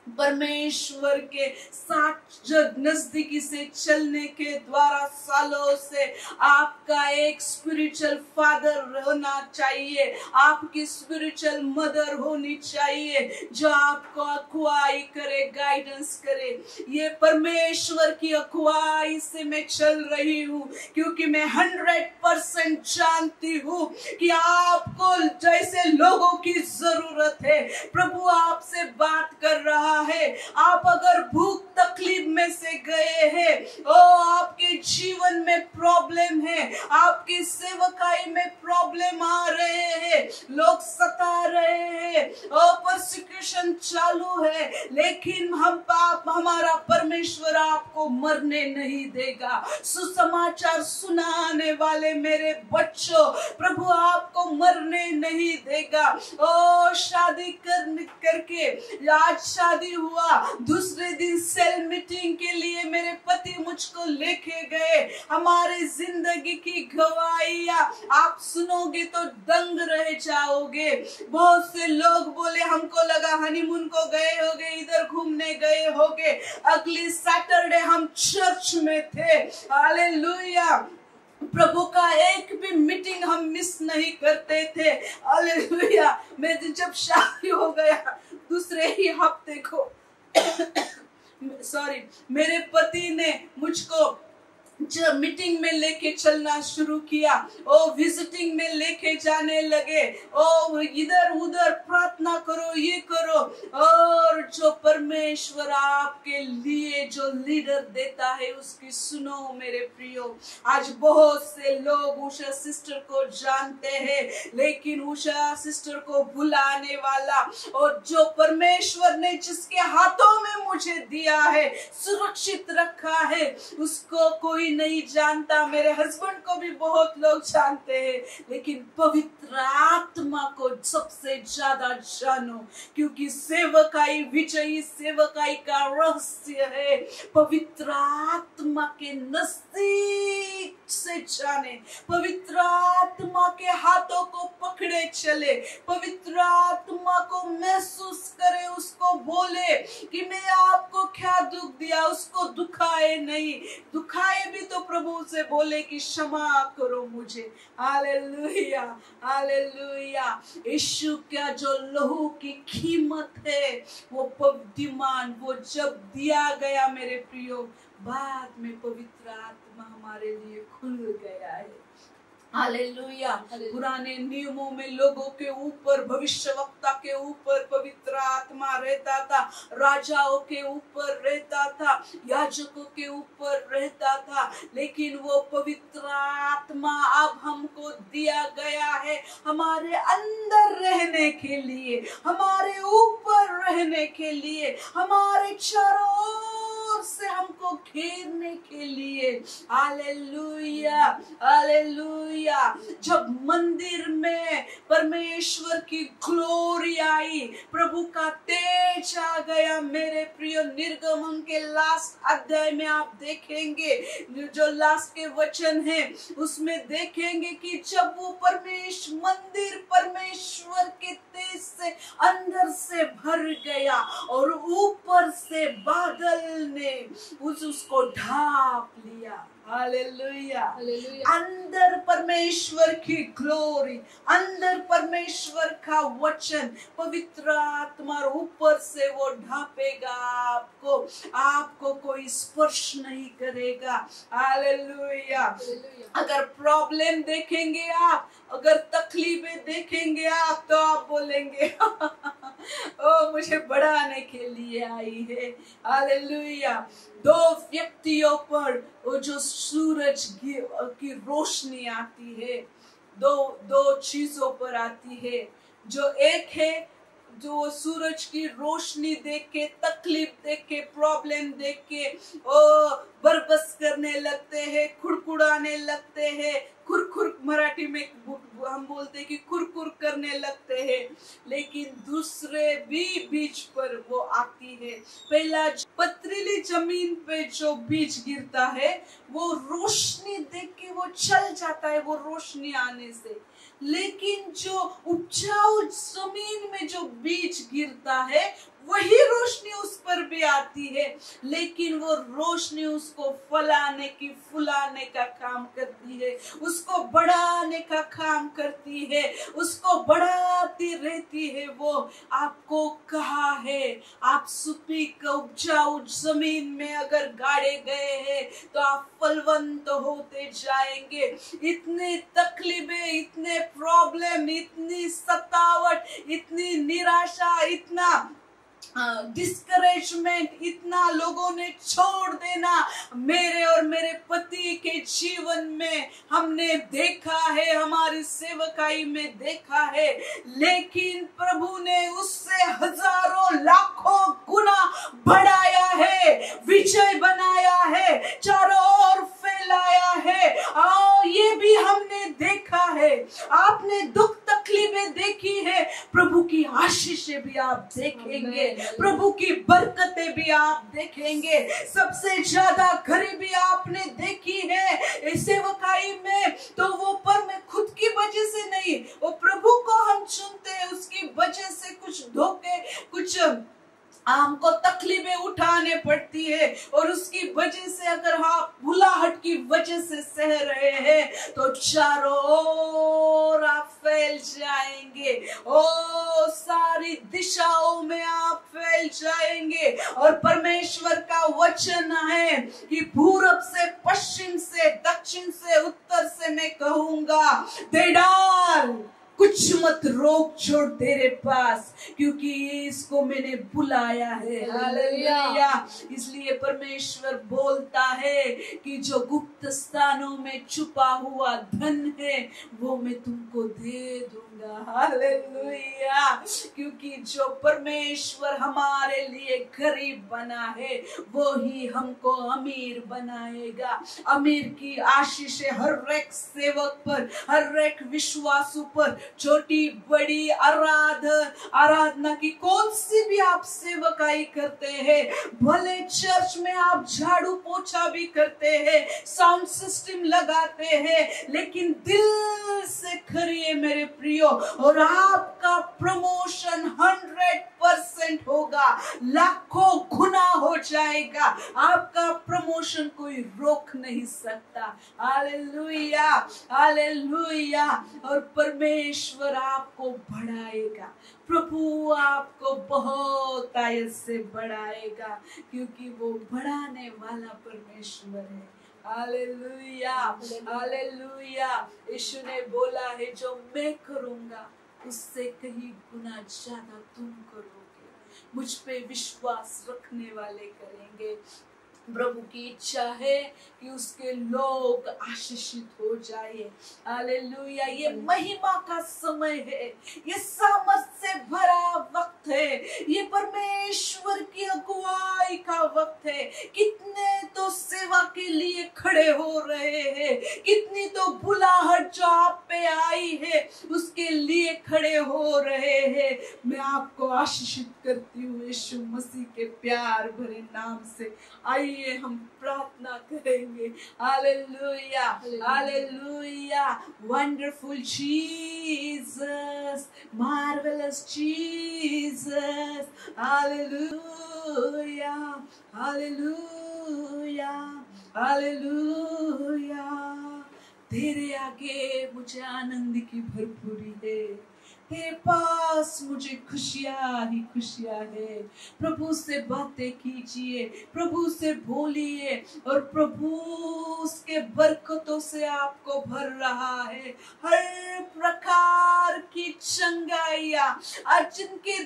परमेश्वर के साथ नजदीकी से चलने के द्वारा सालों से आपका एक स्पिरिचुअल फादर होना चाहिए, आपकी स्पिरिचुअल मदर होनी चाहिए, जो आपको अगुवाई करे, गाइडेंस करे। ये परमेश्वर की अगुवाई से मैं चल रही हूँ, क्योंकि मैं 100% जानती हूँ कि आपको जैसे लोगों की जरूरत है। प्रभु आपसे बात कर रहा है। आप अगर भूख तकलीफ में से गए हैं, ओ आपके जीवन में प्रॉब्लम है, आपकी सेवकाई में प्रॉब्लम आ रहे हैं, लोग सता रहे हैं, और परसिक्यूशन चालू है, लेकिन हमारा परमेश्वर आपको मरने नहीं देगा। सुसमाचार सुनाने वाले मेरे बच्चों, प्रभु आपको मरने नहीं देगा। ओ शादी करके आज शादी हुआ, दूसरे दिन सेल मीटिंग के लिए मेरे पति मुझको लेके गए। हमारी जिंदगी की गवाहियां आप सुनोगे तो दंग रह जाओगे। बहुत से लोग बोले, हमको लगा हनीमून को गए होगे, इधर घूमने गए होगे। अगली सैटरडे हम चर्च में थे। हालेलुया। प्रभु का एक भी मीटिंग हम मिस नहीं करते थे। हालेलुया। मेरी जब शादी हो गया, दूसरे ही हफ्ते को मेरे पति ने मुझको जब मीटिंग में लेके चलना शुरू किया, ओ विजिटिंग में लेके जाने लगे, ओ इधर उधर प्रार्थना करो, ये करो। और जो परमेश्वर आपके लिए जो लीडर देता है उसकी सुनो मेरे प्रियो। आज बहुत से लोग उषा सिस्टर को जानते हैं, लेकिन उषा सिस्टर को बुलाने वाला और जो परमेश्वर ने जिसके हाथों में मुझे दिया है, सुरक्षित रखा है, उसको कोई नहीं जानता। मेरे हस्बैंड को भी बहुत लोग जानते हैं, लेकिन पवित्र आत्मा को सबसे ज्यादा जानो, क्योंकि सेवकाई, विजयी सेवकाई का रहस्य है पवित्र आत्मा के नजदीक से से जाने, पवित्र आत्मा के हाथों को पकड़े चले, पवित्र आत्मा को महसूस करे, उसको बोले कि मैं आपको क्या दुख दिया, उसको दुखाए नहीं, दुखाए भी तो प्रभु से बोले कि क्षमा करो मुझे। Hallelujah, hallelujah. यीशु का जो लहू की कीमत है वो बुद्धिमान, वो जब दिया गया मेरे प्रियो, बाद में पवित्र आत्मा हमारे लिए खुल गया है। हालेलुया। पुराने नियमों में लोगों के ऊपर, भविष्यवक्ता के ऊपर पवित्र आत्मा रहता था, राजाओं के ऊपर रहता था, याजकों के ऊपर रहता था, लेकिन वो पवित्र आत्मा अब हमको दिया गया है हमारे अंदर रहने के लिए, हमारे ऊपर रहने के लिए, हमारे चारों ओर से हमको घेरने के लिए। Hallelujah, hallelujah. जब मंदिर में परमेश्वर की ग्लोरी आई, प्रभु का तेज आ गया मेरे प्रिय, निर्गमन के लास्ट अध्याय में आप देखेंगे, जो लास्ट के वचन है उसमें देखेंगे कि जब वो मंदिर परमेश्वर के तेज से अंदर से भर गया और ऊपर से बादल ने उसको ढांप लिया। हालेलुया, अंदर परमेश्वर की ग्लोरी, अंदर परमेश्वर का वचन, पवित्र आत्मा, ऊपर से वो ढांपेगा आपको, आपको कोई स्पर्श नहीं करेगा। हालेलुया। अगर प्रॉब्लम देखेंगे आप, अगर तकलीफें देखेंगे आप, तो आप बोलेंगे ओ मुझे बढ़ाने के लिए आई है। हालेलुया। दो व्यक्तियों पर वो जो सूरज की रोशनी आती है, दो चीजों पर आती है। जो एक है जो सूरज की रोशनी देख के, तकलीफ देख के, प्रॉब्लम देख के बरबस करने लगते हैं, खुड़खुड़ाने लगते हैं, खुर मराठी में हम बोलते हैं कि खुर करने लगते हैं। लेकिन दूसरे भी बीज पर वो आती है। पहला पथरीली जमीन पे जो बीज गिरता है वो रोशनी देख के वो चल जाता है, वो रोशनी आने से। लेकिन जो उपजाऊ जमीन में जो बीज गिरता है वही रोशनी उस पर भी आती है, लेकिन वो रोशनी उसको फैलाने की, फुलाने का काम करती है, उसको बढ़ाने का काम करती है, उसको बढ़ाती रहती है। वो आपको कहा है, आप सुपीक उपजाऊ जमीन में अगर गाड़े गए हैं तो आप फलवंत होते जाएंगे। इतने तकलीफें, इतने प्रॉब्लम, इतनी सतावट, इतनी निराशा, इतना डिस्करेजमेंट, इतना लोगों ने छोड़ देना मेरे और मेरे पति के जीवन में हमने देखा है, हमारी सेवकाई में देखा है। लेकिन प्रभु ने उससे हजारों लाखों गुना बढ़ाया है, विजय बनाया है, चारों ओर फैलाया है। और ये भी हमने देखा है। आपने दुख तकलीफें देखी है, प्रभु की आशीषें भी आप देखेंगे, प्रभु की बरकतें भी आप देखेंगे। सबसे ज्यादा गरीबी आपने देखी है सेवकाई में, तो वो पर मैं खुद की वजह से नहीं, वो प्रभु को हम चुनते हैं, उसकी वजह से कुछ धोखे, कुछ हमको तकलीफें उठाने पड़ती है, और उसकी वजह से अगर आप भुलाहट की वजह से सह रहे हैं तो चारों ओर आप फैल जाएंगे, ओ सारी दिशाओं में आप फैल जाएंगे। और परमेश्वर का वचन है कि पूरब से, पश्चिम से, दक्षिण से, उत्तर से मैं कहूंगा, दे डाल, कुछ मत रोक छोड़ तेरे पास, क्योंकि इसको मैंने बुलाया है। हालेलुया। इसलिए परमेश्वर बोलता है कि जो गुप्त स्थानों में छुपा हुआ धन है वो मैं तुमको दे दूंगा। हालेलुया। क्योंकि जो परमेश्वर हमारे लिए गरीब बना है वो ही हमको अमीर बनाएगा। अमीर की आशीष हर एक सेवक पर, हर एक विश्वासु पर, छोटी बड़ी आराधना आराधना की, कौन सी भी आप सेवकाई करते हैं, भले चर्च में आप झाड़ू पोछा भी करते हैं, साउंड सिस्टम लगाते हैं, लेकिन दिल से करिए मेरे प्रियो, और आपका प्रमोशन 100% होगा, लाखों गुना हो जाएगा। आपका प्रमोशन कोई रोक नहीं सकता। Hallelujah, hallelujah. और परमेश्वर आपको बढ़ाएगा, प्रभु आपको बहुत आयत से बढ़ाएगा, क्योंकि वो बढ़ाने वाला परमेश्वर है। Hallelujah, hallelujah. यीशु ने बोला है, जो मैं करूंगा उससे कहीं गुना ज्यादा तुम करोगे। मुझ पे विश्वास रखने वाले करेंगे। प्रभु की इच्छा है कि उसके लोग आशीषित हो जाए। हालेलुया। ये महिमा का समय है, ये सामर्थ से भरा वक्त है, ये परमेश्वर की अगुवाई का वक्त है। कितने तो सेवा के लिए खड़े हो रहे हैं, कितनी तो बुलाहट जो आप पे आई है उसके लिए खड़े हो रहे हैं। मैं आपको आशीषित करती हूँ यीशु मसीह के प्यार भरे नाम से। आइए हम प्रार्थना करेंगे। Hallelujah, hallelujah. Wonderful Jesus, marvellous Jesus. Hallelujah, hallelujah, hallelujah. तेरे आगे मुझे आनंद की भरपूरी है, तेरे पास मुझे खुशियां ही खुशियां है। प्रभु से बातें कीजिए, प्रभु से बोलिए, और प्रभु उसके बरकतों से आपको भर रहा है। हर प्रकार की चंगाइयां, और जिनके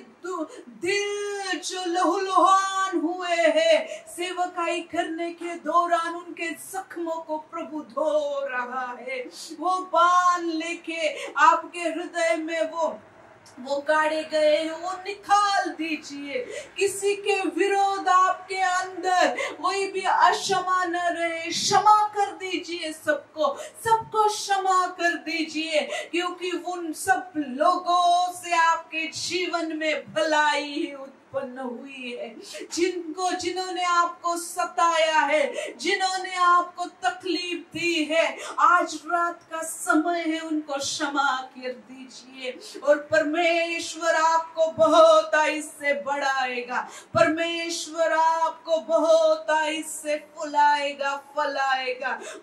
दिल जो लहूलुहान हुए हैं सेवकाई करने के दौरान, उनके जख्मों को प्रभु धो रहा है। वो बाण लेके आपके हृदय में वो गाड़े गए हैं, वो निकाल दीजिए। किसी के विरोध आपके अंदर कोई भी अक्षमा न रहे, क्षमा कर दीजिए। सबको क्षमा कर दीजिए, क्योंकि उन सब लोगों से आपके जीवन में भलाई उत्पन्न हुई है। जिन्होंने आपको सताया है, जिन्होंने आपको तकलीफ दी है, आज रात का समय है, उनको क्षमा कर दीजिए। और परमेश्वर आपको बहुत आयत से बढ़ाएगा, परमेश्वर आपको बहुत आयत से फलाएगा,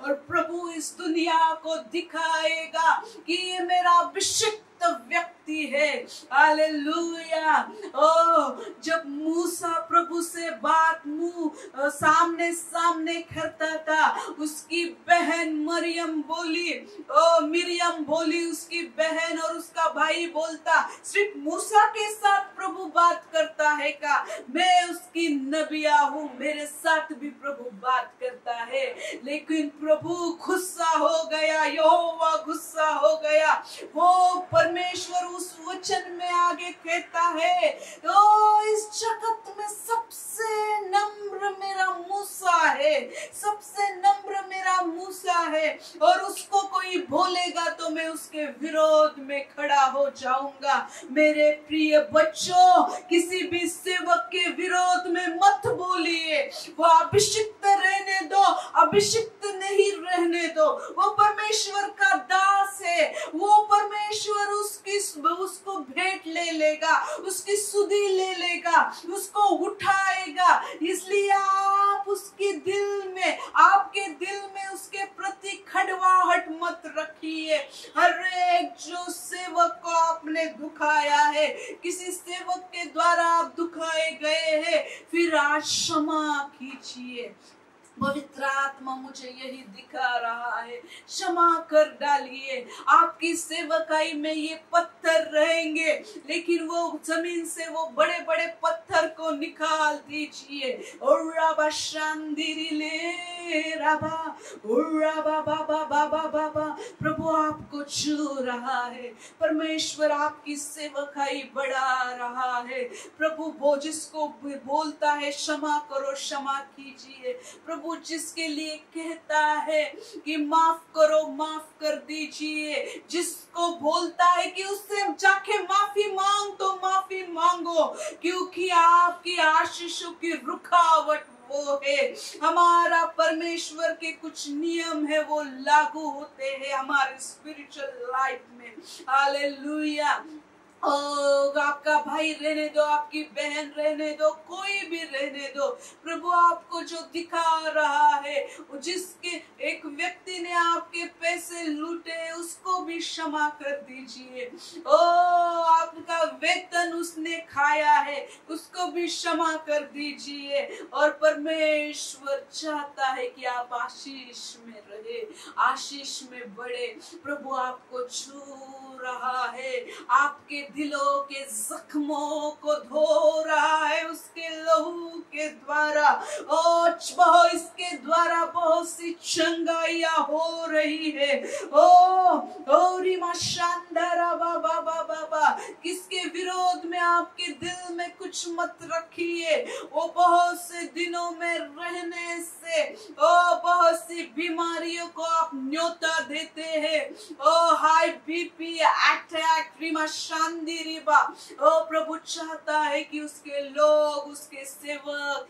और प्रभु इस दुनिया को दिखाएगा कि ये मेरा अभिषिक्त व्यक्ति है। हालेलुया। जब मूसा प्रभु से बात सामने सामने करता था, उसकी बहन मिरियम बोली, उसकी बहन और उसका भाई बोलता, सिर्फ मूसा के साथ प्रभु बात करता है का? मैं उसकी नबिया हूँ, मेरे साथ भी प्रभु बात करता है। लेकिन प्रभु गुस्सा हो गया, यहोवा गुस्सा हो गया। वो परमेश्वर उस वचन में आगे कहता है, तो इस जगत में सबसे नम्र मेरा मूसा है, सबसे नम्र मेरा मूसा है, और उसको कोई बोलेगा तो मैं उसके विरोध में खड़ा हो जाऊंगा। मेरे प्रिय बच्चों, किसी भी सेवक के विरोध में मत बोलिए। वो अभिषिक्त रहने दो, अभिषिक्त नहीं रहने दो। वो परमेश्वर का दास है, वो परमेश्वर उसको भेंट ले लेगा, उसकी सुधि ले लेगा, उसको उठाएगा। इसलिए आप उसके दिल में, आपके दिल में उसके प्रति खड़वाहट मत रखिए। हर एक जो सेवक को आपने दुखाया है, किसी सेवक के द्वारा आप दुखाए गए हैं, फिर आज क्षमा कीजिए। पवित्र आत्मा मुझे यही दिखा रहा है, क्षमा कर डालिए। आपकी सेवकाई में ये पत्थर रहेंगे, लेकिन वो जमीन से वो बड़े बड़े पत्थर को निकाल दीजिए। और राबा शांदिरी ले राबा, और राबा बाबा बाबा बाबा, प्रभु आपको छू रहा है। परमेश्वर आपकी सेवकाई बढ़ा रहा है। प्रभु वो जिसको बोलता है क्षमा करो, क्षमा कीजिए। प्रभु जिसके लिए कहता है कि माफ करो, माफ कर दीजिए। जिसको बोलता है कि उससे जाके माफी मांग, तो माफी मांगो, क्योंकि आपकी आशीषों की रुकावट वो है। हमारा परमेश्वर के कुछ नियम है वो लागू होते हैं हमारे स्पिरिचुअल लाइफ में। हालेलुया। आपका भाई रहने दो, आपकी बहन रहने दो, कोई भी रहने दो, प्रभु आपको जो दिखा रहा है, जिसके एक व्यक्ति ने आपके पैसे लूटे उसको भी क्षमा कर दीजिए। आपका वेतन उसने खाया है उसको भी क्षमा कर दीजिए। और परमेश्वर चाहता है कि आप आशीष में रहे, आशीष में बढ़े। प्रभु आपको छू रहा है, आपके दिलों के जख्मों को धो रहा है उसके लहू के द्वारा। और इसके द्वारा बहुत सी चंगाइयां हो रही है। रीमा शांदारा बाबा बाबा बा, किसके विरोध में आपके दिल में कुछ मत रखिए। वो बहुत से दिनों में रहने से बहुत सी बीमारियों को आप न्योता देते हैं। हाई बीपी अटैक, रीमा शांति रिबा। प्रभु चाहता है कि उसके लोग, उसके सेवक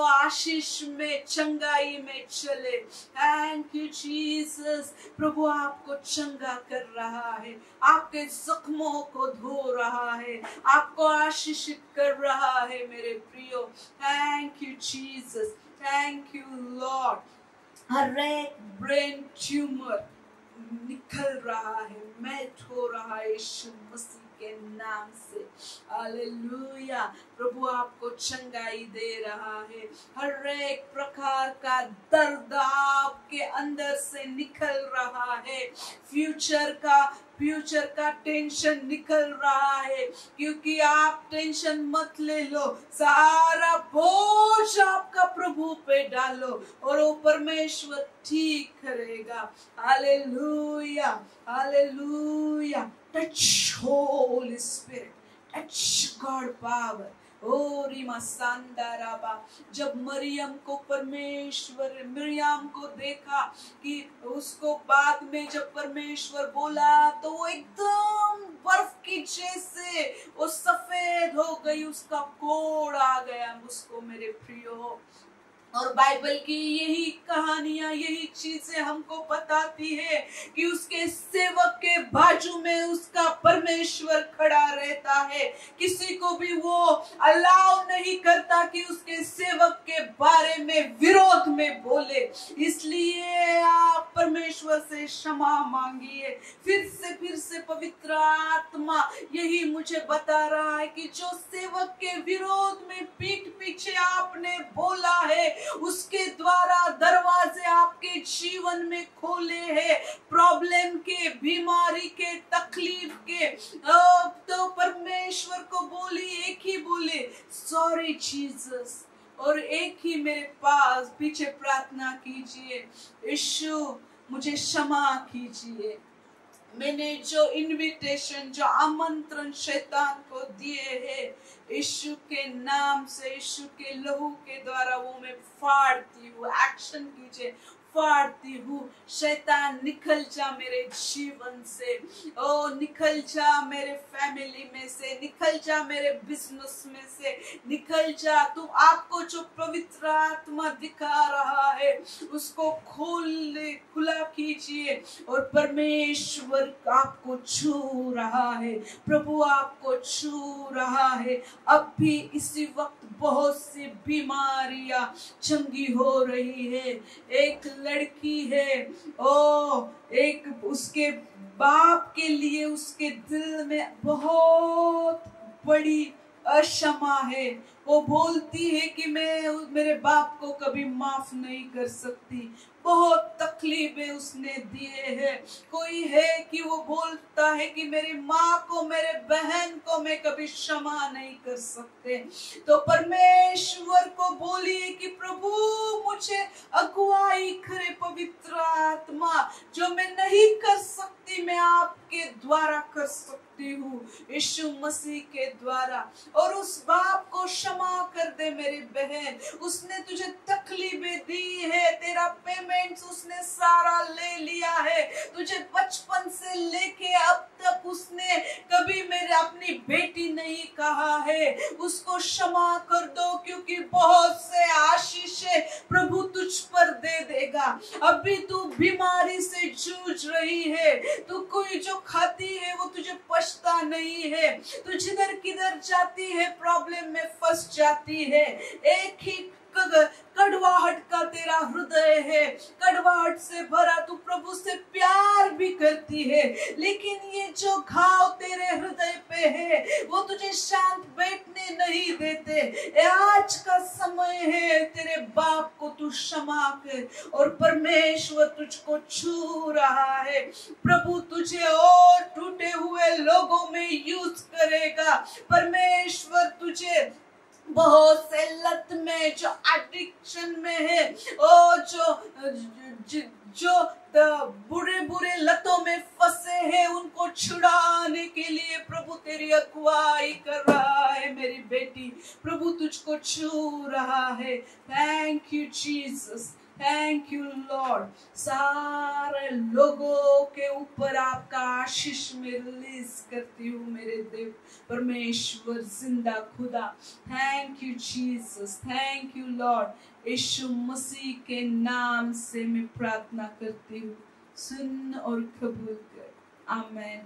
आशीष में, चंगाई में चले। Thank you Jesus. प्रभु आपको चंगा कर रहा है, आपके जख्मों को धो रहा है, आपको आशीषित कर रहा है मेरे प्रियो। Thank you Jesus, thank you Lord. हर एक ब्रेन ट्यूमर निकल रहा है, मेल्ट हो रहा है यीशु मसीह के नाम से। हालेलुया। प्रभु आपको चंगाई दे रहा है। हर एक प्रकार का दर्द आपके अंदर से निकल रहा है। फ्यूचर का टेंशन निकल रहा है, क्योंकि आप टेंशन मत ले लो, सारा बोझ आपका प्रभु पे डालो और वो परमेश्वर ठीक करेगा। Hallelujah, hallelujah. Touch Holy Spirit, touch God power. रीमा सांदाराबा। जब मरियम को मिरियम को देखा कि उसको बाद में जब परमेश्वर बोला तो वो एकदम बर्फ की जैसे वो सफेद हो गई, उसका कोड़ आ गया उसको मेरे प्रियो। और बाइबल की यही कहानियां, यही चीजें हमको बताती है कि उसके सेवक के बाजू में उसका परमेश्वर खड़ा रहता है। किसी को भी वो अलाउ नहीं करता कि उसके सेवक के बारे में विरोध में बोले। इसलिए आप परमेश्वर से क्षमा मांगिए। फिर से पवित्र आत्मा यही मुझे बता रहा है कि जो सेवक के विरोध में पीठ पीछे आपने बोला है, उसके द्वारा दरवाजे आपके जीवन में खोले हैं। प्रॉब्लम के, बीमारी के, तकलीफ के, तो परमेश्वर को बोली, एक ही बोले सॉरी जीसस, और एक ही मेरे पास पीछे प्रार्थना कीजिए, यीशु मुझे क्षमा कीजिए। मैंने जो इनविटेशन, जो आमंत्रण शैतान को दिए हैं, यीशु के नाम से, यीशु के लहू के द्वारा वो मैं फाड़ती हूँ। एक्शन कीजिए, फाड़ती हूँ। शैतान निकल जा मेरे जीवन से, निकल जा मेरे फैमिली में से, निकल जा मेरे बिजनेस में से, निकल जा। तू आपको जो पवित्र आत्मा दिखा रहा है उसको खुला कीजिए और परमेश्वर आपको छू रहा है, प्रभु आपको छू रहा है। अब भी इसी वक्त बहुत सी बीमारियां चंगी हो रही है। एक लड़की है, एक उसके बाप के लिए उसके दिल में बहुत बड़ी अक्षमा है। वो बोलती है कि मैं मेरे बाप को कभी माफ नहीं कर सकती। बहुत तकलीफ तकलीफें उसने दिए हैं। कोई है कि वो बोलता है कि मेरी माँ को, मेरे बहन को मैं कभी क्षमा नहीं कर सकते, तो परमेश्वर को बोलिए कि प्रभु मुझे अगुवाई करे पवित्र आत्मा, जो मैं नहीं कर सकती मैं आपके द्वारा कर सकती हूँ, यीशु मसीह के द्वारा। और उस बाप को क्षमा कर दे मेरी बहन, उसने तुझे तकलीफें दी है, तेरा पेमेंट उसने सारा ले लिया है, तुझे बचपन से लेके अब तक उसने कभी मेरे अपनी बेटी नहीं कहा है, उसको क्षमा कर दो, क्योंकि बहुत से आशीषें प्रभु तुझ पर दे देगा। अभी तू बीमारी से जूझ रही है, तू कोई जो खाती है वो तुझे पछता नहीं है, तू जिधर किधर जाती है प्रॉब्लम में फंस जाती है, एक ही कड़वाहट का तेरा हृदय है, कड़वाहट से भरा, तू प्रभु से प्यार भी करती है, लेकिन ये जो घाव तेरे हृदय पे है वो तुझे शांत बैठने नहीं देते। आज का समय है, तेरे बाप को तू क्षमा कर, और परमेश्वर तुझको छू रहा है। प्रभु तुझे और टूटे हुए लोगों में यूज करेगा। परमेश्वर तुझे बहुत से लत में, जो एडिक्शन में है, और जो बुरे बुरे लतों में फंसे हैं, उनको छुड़ाने के लिए प्रभु तेरी अगुवाई कर रहा है मेरी बेटी। प्रभु तुझको छू रहा है। Thank you Jesus, thank you Lord. सारे लोगों के ऊपर आपका आशीष में रिलीज करती हूँ मेरे देव परमेश्वर जिंदा खुदा। Thank you Jesus, thank you Lord. यीशु मसीह के नाम से मैं प्रार्थना करती हूँ, सुन और कबूल कर। आमीन।